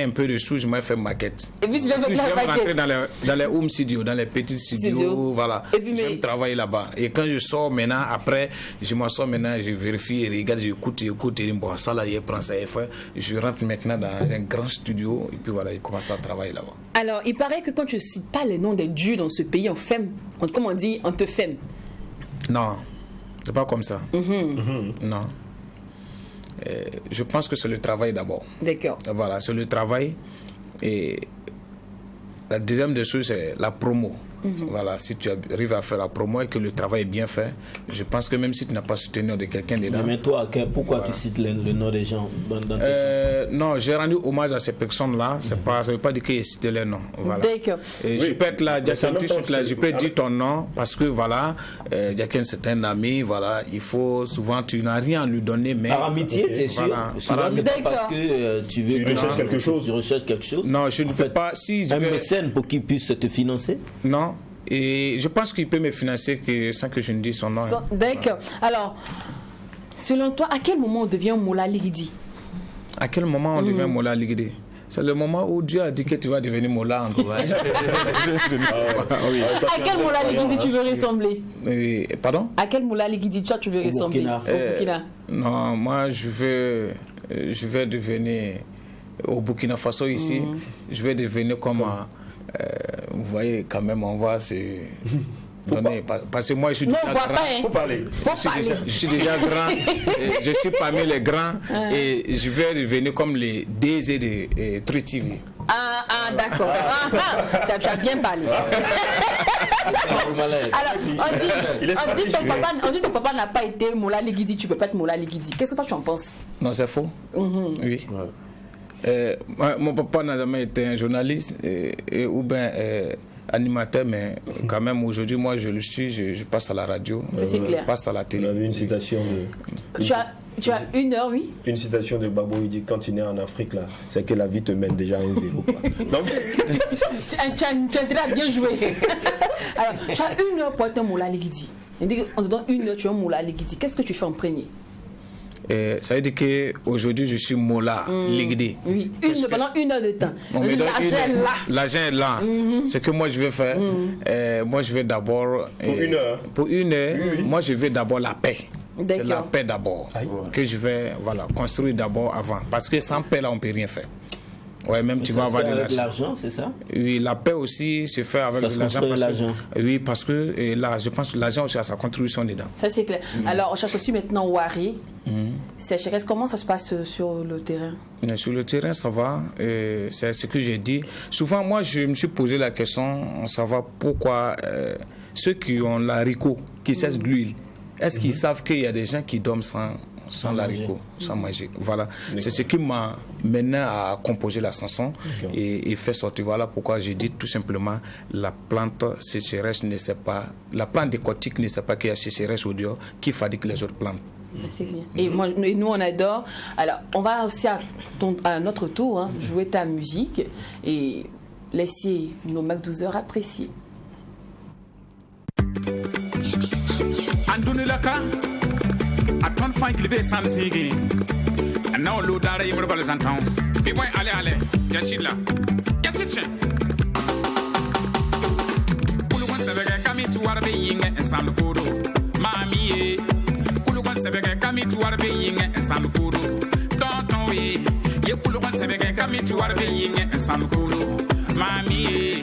S5: un peu de sous, je m'ai fait maquette.
S1: Et puis tu vas faire la maquette.
S5: Rentrer dans les home studios, dans les petits studios, voilà. J'aime travailler là-bas. Et quand je sors maintenant, après, je m'assois maintenant, je vérifie, je regarde, j'écoute, et bon, ça là, il prend ça, il fait. Je rentre maintenant dans un grand studio et puis voilà, il commence à travailler là-bas.
S1: Alors, il paraît que quand tu ne cites pas les noms des dieux dans ce pays, comme on dit, on te femme.
S5: Non, c'est pas comme ça. Non. Je pense que c'est le travail d'abord.
S1: D'accord.
S5: Voilà, c'est le travail. Et La deuxième des choses, c'est la promo. Voilà, si tu arrives à faire la promo et que le travail est bien fait, je pense que même si tu n'as pas soutenu de quelqu'un dedans.
S2: Mais toi, pourquoi tu cites le nom des gens dans tes chansons?
S5: Non, j'ai rendu hommage à ces personnes-là. Ça ne veut pas dire que j'ai cité leur nom. Voilà. Et je peux être là, je peux dire ton nom parce que voilà, Jacquin c'est un ami. Voilà, il faut souvent, tu n'as rien à lui donner, mais
S2: par amitié, tu es sûr. Souvent, c'est pas parce que tu recherches quelque chose. Tu recherches quelque chose.
S5: Non, je ne fais pas. Si
S2: un mécène pour qu'il puisse te financer.
S5: Non. Et je pense qu'il peut me financer sans que je ne dise son nom.
S1: D'accord. Alors, selon toi, à quel moment on devient Moula Ligidi?
S5: À quel moment on devient Moula Ligidi? C'est le moment où Dieu a dit que tu vas devenir Moula en gros.
S1: À quel Moula Ligidi tu veux ressembler?
S5: Pardon?
S1: À quel Moula Ligidi toi tu veux ressembler? Au Burkina.
S5: Non, moi je vais devenir au Burkina Faso ici. Je vais devenir comme vous voyez, quand même, on va se donner. Parce que moi, je suis déjà grand.
S1: Faut parler.
S5: Je suis déjà grand. Je suis parmi les grands. Et je vais devenir comme les DZ de Tritivi.
S1: Ah, d'accord. Tu as bien parlé. Alors, on dit ton papa n'a pas été Moula Ligidi, tu peux pas être Moula Ligidi. Qu'est-ce que toi tu en penses?
S5: Non, c'est faux. Oui. Mon papa n'a jamais été un journaliste ou bien animateur, mais quand même aujourd'hui, moi je le suis, je passe à la radio,
S1: je
S5: passe à la télé.
S3: On avait une citation de...
S1: Tu as une heure, oui.
S3: Une citation de Babo, il dit quand tu nais en Afrique, là, c'est que la vie te mène déjà à un zéro. Donc...
S1: tu as bien joué. Alors, tu as une heure pour être un Moula Ligidi. On te donne une heure, tu es un Moula Ligidi. Qu'est-ce que tu fais en premier?
S5: Ça veut dire qu'aujourd'hui je suis Moula Ligidi.
S1: Oui, pendant une heure de temps.
S5: L'argent est là. L'argent est là. Ce que moi je vais faire, moi je vais d'abord. Pour une heure, moi je vais d'abord la paix. C'est la paix d'abord. Que je vais construire d'abord avant. Parce que sans paix là, on ne peut rien faire. Ouais, même tu vas avoir
S2: de l'argent, c'est ça?
S5: Oui, la paix aussi se fait avec de l'argent. Oui, parce que là, je pense que l'argent aussi a sa contribution dedans.
S1: Ça, c'est clair. Alors, on cherche aussi maintenant Wari. Sécheresse, comment ça se passe sur le terrain?
S5: Sur le terrain, ça va. C'est ce que j'ai dit. Souvent, moi, je me suis posé la question, savoir pourquoi ceux qui ont l'haricot, qui cessent de l'huile, est-ce qu'ils savent qu'il y a des gens qui dorment sans l'haricot, sans manger. Voilà. C'est ce qui m'a mené à composer la chanson et faire sortir. Voilà pourquoi j'ai dit tout simplement la plante sécheresse ne sait pas, la plante décortique ne sait pas qu'il y a sécheresse au dehors qui fatigue les autres plantes.
S1: C'est bien. Et nous on adore. Alors on va aussi à notre tour jouer ta musique et laisser nos Mac 12 heures apprécier.
S10: A ton fan qu'il be san sigi na o lo dara yimro bal santon bi boy ale yachila yachitche kulu kon sebege kami tu warbe yinge ensam kodo mami e kulu kon sebege kami tu warbe yinge ensam kodo tonton we ye kulu kon sebege kami tu warbe yinge ensam kodo mami e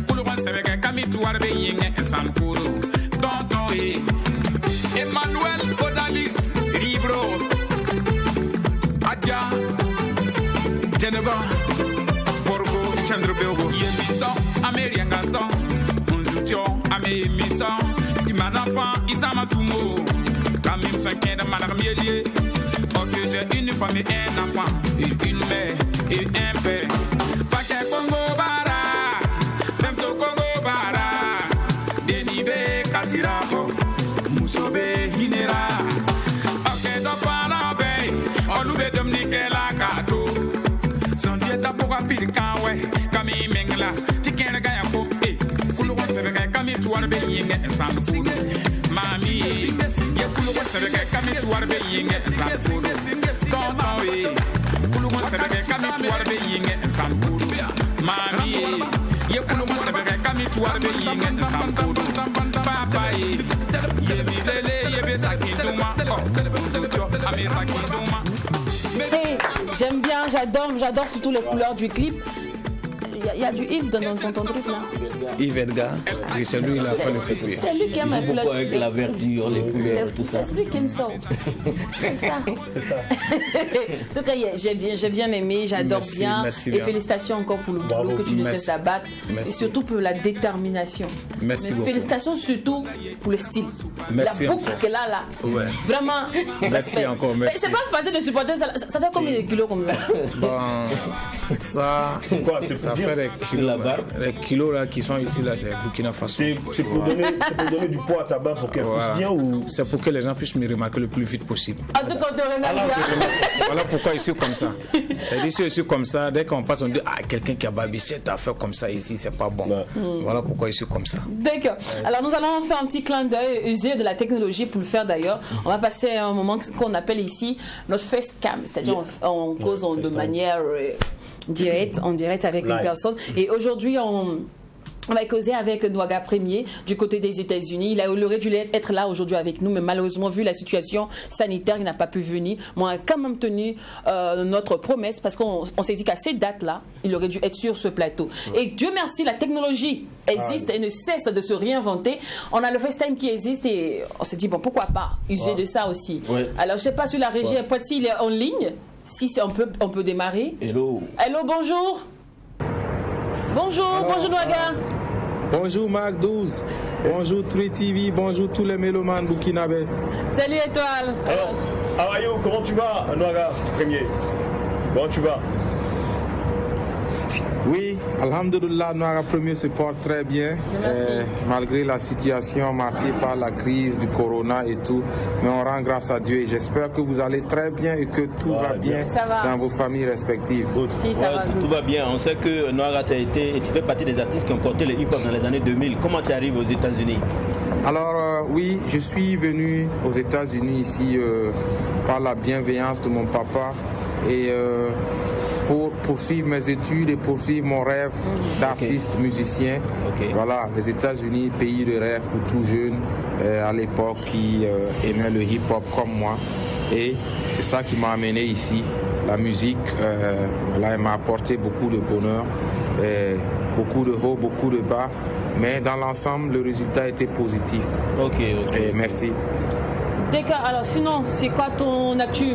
S10: kulu kon sebege kami tu warbe yinge ensam kodo tonton we Emmanuel Odalis, Libro, Adja, Geneva, Borgo, Chandrobego, Yemison, Ameriangason, Unjution, Amémison, Imanafan, Isamatumo, Kamim Sanken, Madame Yélier, ok, j'ai une famille, un enfant, une mère et un père. Faké Congo Bara, Femto Congo Bara, Denibe Kasirabo. Musobe hinera ok do fala be olube domnike la kato son dieta poka pil kanwe kami mengla tikere ga yako kulu ko sebe ga kami tuwar be yinge ensam kudu mami ye kulu ko sebe ga kami tuwar be yinge ensam kudu tonton we kulu ko sebe ga kami tuwar be yinge ensam kudu mami ye kulu ko sebe ga kami tuwar be yinge ensam kudu papa
S1: Hey, j'aime bien, j'adore surtout les couleurs du clip. y a du Yves dans ton truc là.
S5: Yves Edgar, oui, c'est lui qui a fait le clip.
S1: C'est lui qui aime
S2: beaucoup avec la verdure, les couleurs, tout ça.
S1: C'est lui qui aime ça. C'est ça. En tout cas, j'ai bien aimé, j'adore bien.
S5: Merci
S1: et
S5: bien.
S1: félicitations encore pour le boulot que tu ne cesses d'abattre. Et surtout pour la détermination.
S5: Merci beaucoup.
S1: Félicitations surtout pour le style.
S5: Merci
S1: la boucle qu'elle a là.
S5: Ouais.
S1: Vraiment.
S5: Merci encore. Merci.
S1: C'est pas facile de supporter ça. Ça fait combien de kilos comme ça?
S5: Bon, ça.
S3: C'est quoi? C'est
S5: Ça
S3: pour
S5: fait
S3: dire
S5: des kilos. Les kilos là qui sont ici là, c'est Burkina Faso.
S3: c'est pour donner du poids à ta barre pour qu'elle pousse bien ou...
S5: C'est pour que les gens puissent me remarquer le plus vite possible.
S1: En tout cas, on te remercie.
S5: Voilà pourquoi je suis comme ça. C'est-à-dire, si je suis comme ça, dès qu'on passe, on dit quelqu'un qui a babissé ta fait comme ça ici, c'est pas bon. Voilà pourquoi je suis comme ça.
S1: D'accord. Alors, nous allons faire un petit clin d'œil, user de la technologie pour le faire d'ailleurs. On va passer à un moment qu'on appelle ici notre face cam, c'est-à-dire on cause de manière directe, en direct avec une personne. Et aujourd'hui, on va causer avec Nouaga Premier du côté des États-Unis. Il aurait dû être là aujourd'hui avec nous, mais malheureusement, vu la situation sanitaire, il n'a pas pu venir. Mais on a quand même tenu notre promesse parce qu'on s'est dit qu'à ces dates-là, il aurait dû être sur ce plateau. Et Dieu merci, la technologie existe et ne cesse de se réinventer. On a le FaceTime qui existe et on s'est dit, bon, pourquoi pas user de ça aussi. Alors, je ne sais pas si la régie est s'il est en ligne. Si on peut démarrer.
S2: Hello.
S1: Hello, bonjour. Bonjour Nouaga.
S11: Bonjour Marc 12, bonjour 3TV, bonjour tous les mélomanes burkinabés.
S1: Salut Étoile.
S3: Alors, Arayo, comment tu vas, Nouaga Premier? Comment tu vas?
S11: Oui, alhamdoulilah, Nouaga Premier se porte très bien, malgré la situation marquée par la crise du corona et tout. Mais on rend grâce à Dieu et j'espère que vous allez très bien et que tout va bien dans vos familles respectives.
S1: Si,
S2: tout va bien. On sait que Nouaga, tu fais partie des artistes qui ont porté le hip-hop dans les années 2000. Comment tu arrives aux États-Unis?
S11: Alors oui, je suis venu aux États-Unis ici par la bienveillance de mon papa et pour poursuivre mes études et poursuivre mon rêve d'artiste musicien. Voilà, les États-Unis, pays de rêve pour tout jeune à l'époque qui aimait le hip-hop comme moi. Et c'est ça qui m'a amené ici. La musique, voilà, elle m'a apporté beaucoup de bonheur, beaucoup de hauts, beaucoup de bas. Mais dans l'ensemble, le résultat était positif. Et merci.
S1: D'accord, alors sinon, c'est quoi ton actu?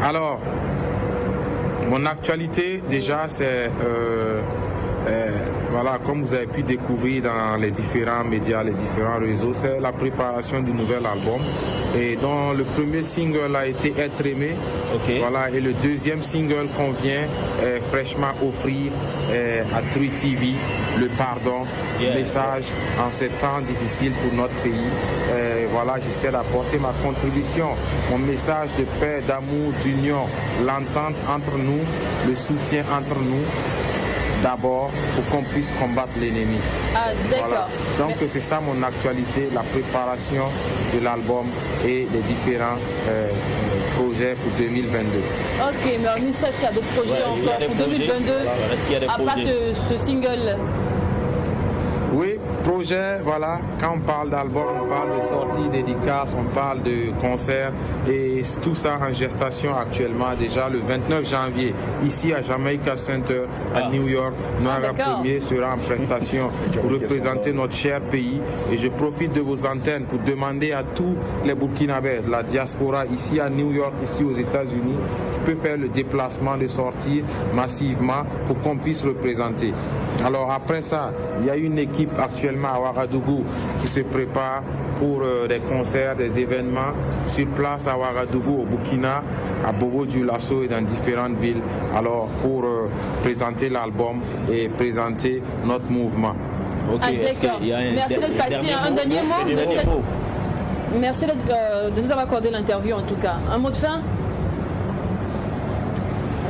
S11: Alors, mon actualité, déjà, c'est, voilà, comme vous avez pu découvrir dans les différents médias, les différents réseaux, c'est la préparation du nouvel album. Et dont le premier single a été Être aimé. Voilà, et le deuxième single qu'on vient fraîchement offrir à 3TV, le pardon, message en ces temps difficiles pour notre pays. Voilà, j'essaie d'apporter ma contribution, mon message de paix, d'amour, d'union, l'entente entre nous, le soutien entre nous. D'abord, pour qu'on puisse combattre l'ennemi.
S1: Ah, d'accord.
S11: Voilà. Donc, c'est ça mon actualité, la préparation de l'album et les différents projets pour 2022.
S1: Ok, mais on sait qu'il y a d'autres projets encore pour 2022, à part ce single.
S11: Oui, projet, voilà. Quand on parle d'album, on parle de sorties, dédicaces, on parle de concerts et tout ça en gestation actuellement. Déjà le 29 janvier, ici à Jamaica Center, à New York, Nouaga Premier sera en prestation pour représenter notre cher pays. Et je profite de vos antennes pour demander à tous les Burkinabés, la diaspora ici à New York, ici aux États-Unis, qui peut faire le déplacement de sortir massivement pour qu'on puisse représenter. Alors après ça, il y a une équipe actuellement à Ouagadougou qui se prépare pour des concerts, des événements sur place à Ouagadougou, au Burkina, à Bobo-Dioulasso et dans différentes villes. Alors pour présenter l'album et présenter notre mouvement.
S1: Ah, d'accord. Merci d'être passé. Un dernier mot. Merci de nous avoir accordé l'interview en tout cas. Un mot de fin?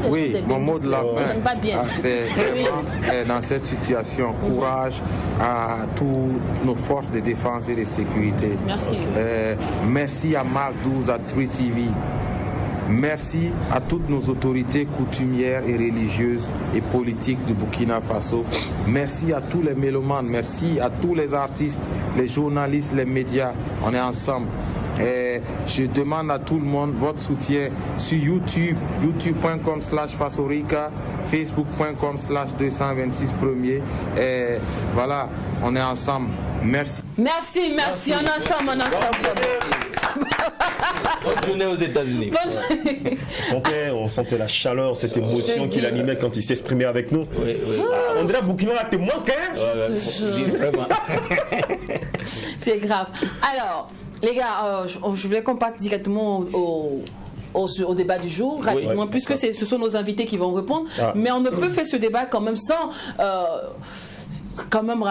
S11: Oui, mon mot de la fin, c'est vraiment dans cette situation, courage à toutes nos forces de défense et de sécurité.
S1: Merci.
S11: Merci à Marc 12, à 3TV. Merci à toutes nos autorités coutumières et religieuses et politiques du Burkina Faso. Merci à tous les mélomanes, merci à tous les artistes, les journalistes, les médias. On est ensemble. Et je demande à tout le monde votre soutien sur YouTube, youtube.com/Fasorika, facebook.com/226 premier. Et voilà, on est ensemble. Merci.
S1: Merci. On est ensemble.
S2: Bonne journée aux États-Unis.
S3: On sentait la chaleur, cette émotion qu'il animait quand il s'exprimait avec nous.
S2: Oui.
S3: On dirait Burkina là, t'es moins qu'un.
S1: C'est grave. Alors, les gars, je voulais qu'on passe directement au débat du jour, rapidement, puisque ce sont nos invités qui vont répondre. Mais on ne peut faire ce débat quand même sans... quand même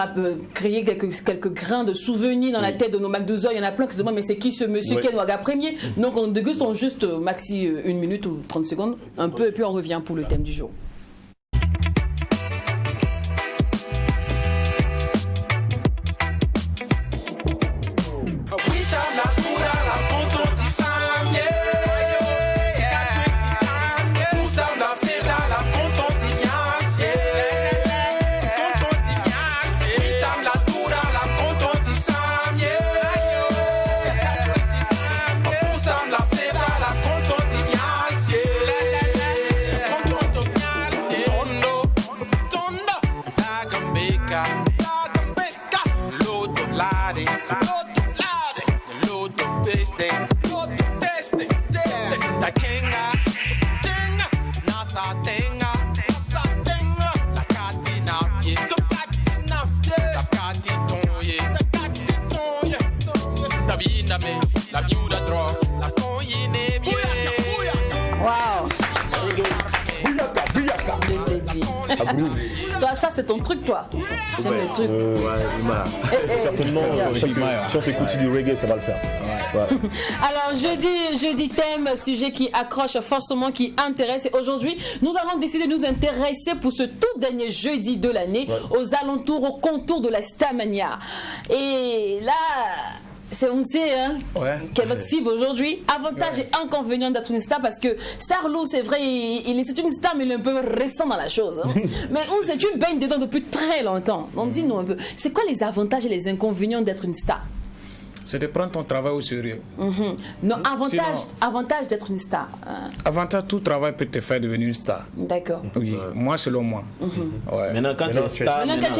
S1: créer quelques grains de souvenirs dans la tête de nos McDouza. Il y en a plein qui se demandent mais c'est qui ce monsieur qui est Ouaga premier. Donc on déguste juste maxi 1 minute ou 30 secondes un peu et puis on revient pour le thème du jour. Toi, ça c'est ton truc, toi. J'aime les trucs.
S3: Certainement, si on t'écoute du reggae, ça va le faire.
S1: Alors, jeudi thème, sujet qui accroche forcément, qui intéresse. Et aujourd'hui, nous allons décider de nous intéresser pour ce tout dernier jeudi de l'année aux alentours, aux contours de la Starmania. Et là... on sait quelle est notre cible aujourd'hui. Avantage et inconvénient d'être une star parce que Starlou, c'est vrai, c'est une star mais il est un peu récent dans la chose. Mais c'est une baigne dedans depuis très longtemps. Donc dis-nous un peu, c'est quoi les avantages et les inconvénients d'être une star?
S5: C'est de prendre ton travail au sérieux.
S1: Non, avantage d'être une star.
S5: Avantage, tout travail peut te faire devenir une star.
S1: D'accord.
S5: Oui, moi selon moi.
S2: Maintenant, quand tu es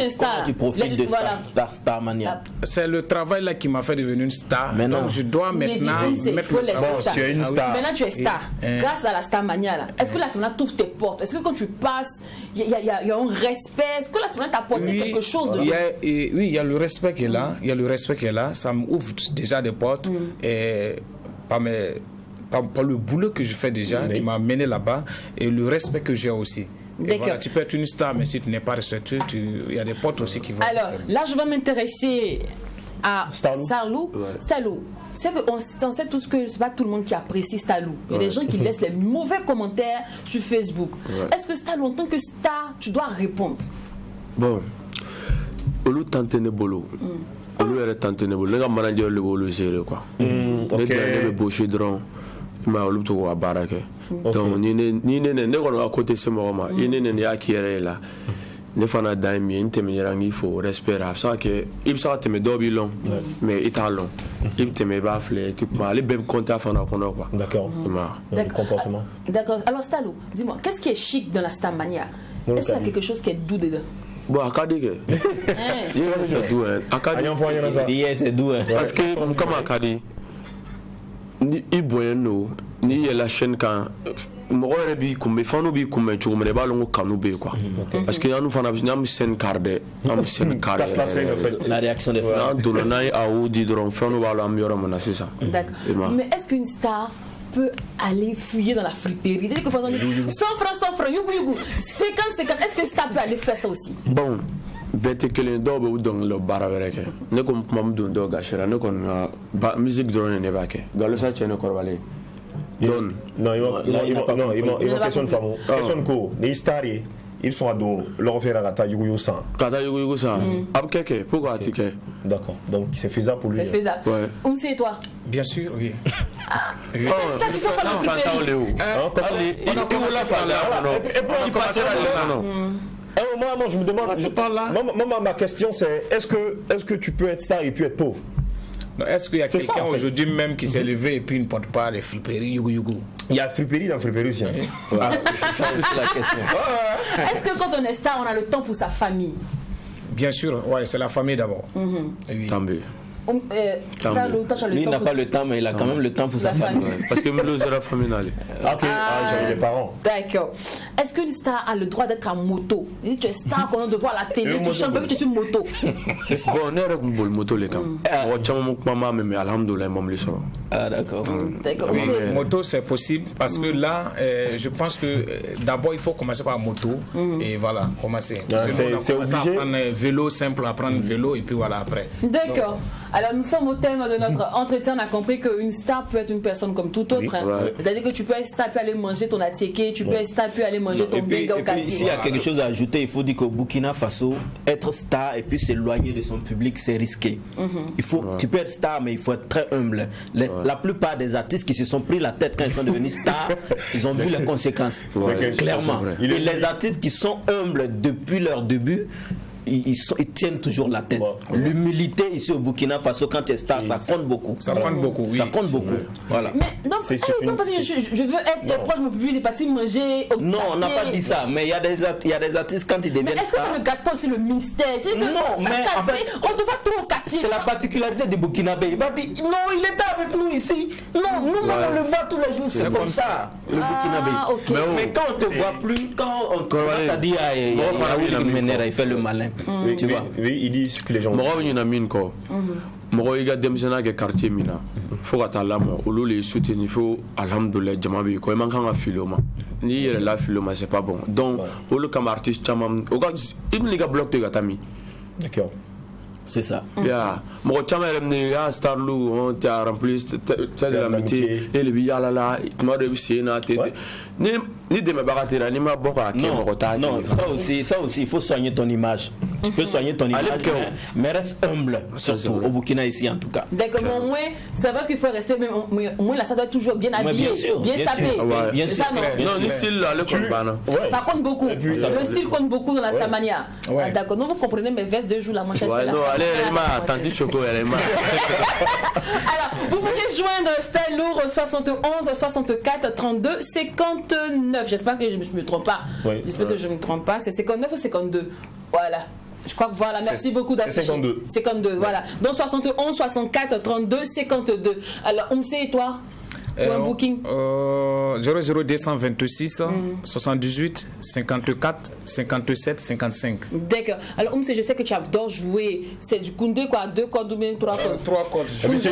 S2: une star, tu profites de Starmania.
S5: C'est le travail là qui m'a fait devenir une star. Donc je dois maintenant mettre le travail.
S3: Tu es une star.
S1: Maintenant tu es star. Grâce à la Starmania là. Est-ce que la Starmania t'ouvre tes portes? Est-ce que quand tu passes, il y a un respect? Est-ce que la Starmania t'a apporté quelque chose de...
S5: Oui, il y a le respect qui est là. Il y a le respect qui est là. Ça m'ouvre déjà des portes et par le boulot que je fais déjà qui m'a mené là-bas et le respect que j'ai aussi. Voilà, tu peux être une star mais si tu n'es pas respectueux, il y a des portes aussi qui vont...
S1: Alors là je vais m'intéresser à Starlou. Starlou, c'est qu'on sait tous que c'est pas tout le monde qui apprécie Starlou. Il y a des gens qui laissent les mauvais commentaires sur Facebook. Est-ce que Starlou, en tant que star, tu dois répondre?
S6: Bon, Olu tantene bolo. Olu yɛrɛ tante ne bolo ne ka manager le b'olu gérer quoi. Ne bɛ bosser dɔrɔn i m'a ye olu bɛ to k'u ka baara kɛ. Donc ni ne kɔni ka côté se mɔgɔ ma i ne y'a k'i yɛrɛ ye la ne fana dan ye min ye n tɛmɛra n k'i fo respect a bɛ se ka kɛ i bɛ se ka tɛmɛ dɔw b'i lɔn mais i t'a lɔn i bɛ tɛmɛ i b'a filɛ i tɛ kuma ale bɛɛ bɛ compter a fana kɔnɔ quoi.
S3: D'accord. Comportement.
S1: D'accord. Alors Starlou, dis-moi, qu'est-ce qui est chic dans la Starmania? Est-ce qu'il y a quelque chose qui est doux dedans?
S6: Bon, à Kadi, c'est doux. À Kadi,
S2: c'est doux.
S6: Parce que, comme à Kadi, il boyano, ni la chaîne quand. Mɔgɔ yɛrɛ b'i kunbɛn fanu b'i kunbɛn cogo min na i b'a dɔn ko kanu bɛ yen quoi parce que an fana an bɛ scène card dɛ an bɛ scène card
S2: la réaction des fans
S6: an donna n'an ye awo di dɔrɔn fɛn b'a la an bɛ yɔrɔ min na sisan.
S1: D'accord. Mais est-ce qu'une star peut aller fouiller dans la friperie? C'est-à-dire que par exemple 100 francs, yougou, 50, est-ce que star peut aller faire ça aussi?
S6: Bon, bɛɛ tɛ kelen dɔw bɛ u dɔnkili baara wɛrɛ kɛ ne ko kuma min don dɔw gâchera ne kɔni ka musique dɔrɔn de ne b'a kɛ Galosa cɛ ne kɔrɔbalen.
S3: Non, il m'a question de femme. Question de quoi? Les stars, ils sont à dos. Leur faire à ta yugu san.
S6: Kata yugu san. Abkeke, pourquoi atike?
S3: D'accord. Donc c'est faisable pour lui.
S1: C'est faisable. Ouais. C'est toi?
S5: Bien sûr, oui.
S1: Tu fais pas la friperie.
S3: Moi, je me demande. Ma question, c'est est-ce que tu peux être star et puis être pauvre?
S5: Est-ce qu'il y a quelqu'un aujourd'hui même qui s'est levé et puis ne porte pas les friperies Yougou?
S3: Il y a friperie dans friperie aussi.
S2: C'est la question.
S1: Est-ce que quand on est star, on a le temps pour sa famille?
S5: Bien sûr, ouais, c'est la famille d'abord. Oui.
S6: Tant mieux.
S2: Lui, il n'a pas le temps, mais il a quand même le temps pour sa famille.
S6: Parce que nous, c'est la famille.
S3: J'avais les parents.
S1: D'accord. Est-ce que le star a le droit d'être en moto? Tu es star, qu'on te voit à la télé, tu chantes, puis tu es sur moto.
S6: Bon, on est avec une moto, les gars. Mais alhamdoulilah,
S2: ah, d'accord.
S5: Moto, c'est possible parce que là, je pense que d'abord, il faut commencer par moto et voilà, commencer.
S3: C'est obligé.
S5: À prendre vélo simple, à prendre vélo et puis voilà après.
S1: D'accord. Alors nous sommes au thème de notre entretien. On a compris qu'une star peut être une personne comme toute autre. C'est-à-dire que tu peux être star, puis aller manger ton atiéké, tu peux être star, puis aller manger ton béga au quartier.
S2: S'il y a quelque chose à ajouter, il faut dire qu'au Burkina Faso, être star et puis s'éloigner de son public, c'est risqué. Tu peux être star, mais il faut être très humble. La plupart des artistes qui se sont pris la tête quand ils sont devenus stars, ils ont vu les conséquences. Clairement. Et les artistes qui sont humbles depuis leur début, ils tiennent toujours la tête. L'humilité ici au Burkina Faso, quand tu es star, ça compte beaucoup.
S5: Ça compte beaucoup, oui.
S2: Ça compte beaucoup. Voilà.
S1: Mais donc, parce que je veux être proche de mon public, des parties manger au
S2: non, on n'a pas dit ça, mais il y a des artistes quand ils deviennent
S1: mais est-ce que ça ne gâte pas aussi le mystère?
S2: Non, mais en fait,
S1: on te voit trop au quartier.
S2: C'est la particularité du Burkinabé. Il va dire, non, il était avec nous ici. Non, nous-mêmes, on le voit tous les jours. C'est comme ça, le Burkinabé. Mais quand on te voit plus, quand on commence à dire, il fait le malin. Tu vois?
S3: Oui, il dit ce que les gens
S6: disent. Mɔgɔ i ka denmisɛnniya kɛ quartier min na fo ka taa lamɔ olu le soutenir fo alhamdulilayi jama bɛ ko i man kan ka fili o ma n'i yɛrɛ la fili o ma c'est pas bon donc olu kama artiste caman o ka i bɛna i ka bloc to i ka taa min.
S3: D'accord.
S2: C'est ça.
S6: Mɔgɔ caman yɛrɛ bɛ y'a star lu tu as rempli tel de l'amitié et le bi yala la tuma dɔ i bɛ sen na ni dɛmɛbaga tɛ la n'i ma bɔ k'a kɛ mɔgɔ t'a kɛ.
S2: Non, ça aussi il faut soigner ton image. Tu peux soigner ton image, mais reste humble, surtout au Burkina ici en tout cas.
S1: D'accord, mais au moins, c'est vrai qu'il faut rester, mais au moins, là, ça doit être toujours bien habillé, bien sapé.
S2: Bien sûr.
S6: Non, le style, là,
S1: ça compte beaucoup. Le style compte beaucoup dans la Stamania. D'accord, donc vous comprenez mes vestes de jour, la manchette, c'est la
S6: non, allez, Tanti Choco, elle est mal.
S1: Alors, vous pouvez joindre Style Lourd 71 64 32 59. J'espère que je ne me trompe pas. J'espère que je ne me trompe pas. C'est 59 ou 52? Voilà. Je crois que voilà, merci beaucoup d'afficher.
S3: 52.
S1: 52, voilà. Donc 71, 64, 32, 52. Alors, Oumse et toi? Pour un booking
S5: 00226 78 54 57 55.
S1: D'accord. Alors, Oumse, je sais que tu adores jouer. C'est du Koundé, quoi? 2 cordes ou bien 3 cordes?
S5: 3 cordes.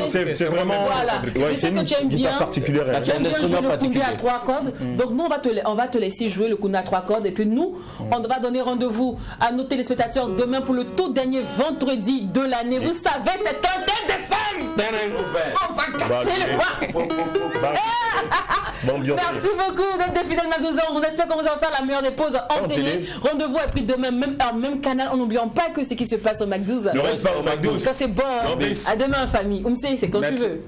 S3: C'est vraiment.
S1: Voilà. Je sais que tu aimes bien. Tu aimes bien jouer le Koundé à 3 cordes. Donc, nous, on va te laisser jouer le Koundé à 3 cordes. Et puis, nous, on va donner rendez-vous à nos téléspectateurs demain pour le tout dernier vendredi de l'année. Vous savez, c'est 31 décembre. On va casser le bras. Merci beaucoup d'être des fidèles Magouza. On espère qu'on vous a offert la meilleure des pauses en télé. Rendez-vous et puis demain, même heure, même canal. En n'oubliant pas que ce qui se passe au McDouze.
S3: Ne reste pas au McDouze.
S1: Ça c'est bon. À demain, famille. Oumse, c'est quand tu veux.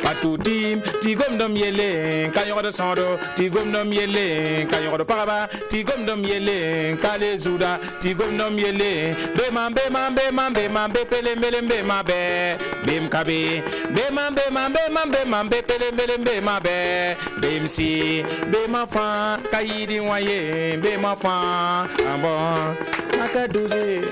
S5: Patutim, tigom dom yele, kanyo de sando, tigom dom yele, kanyo de paraba, tigom dom yele, kale zuda, tigom dom yele, bemam bemam bemam bemam bepele melem bemabe, bem kabe, bemam bemam bemam bemam bepele melem bemabe, bem si, bema fa, kayidi waye, bema fa, ambon, maka douze.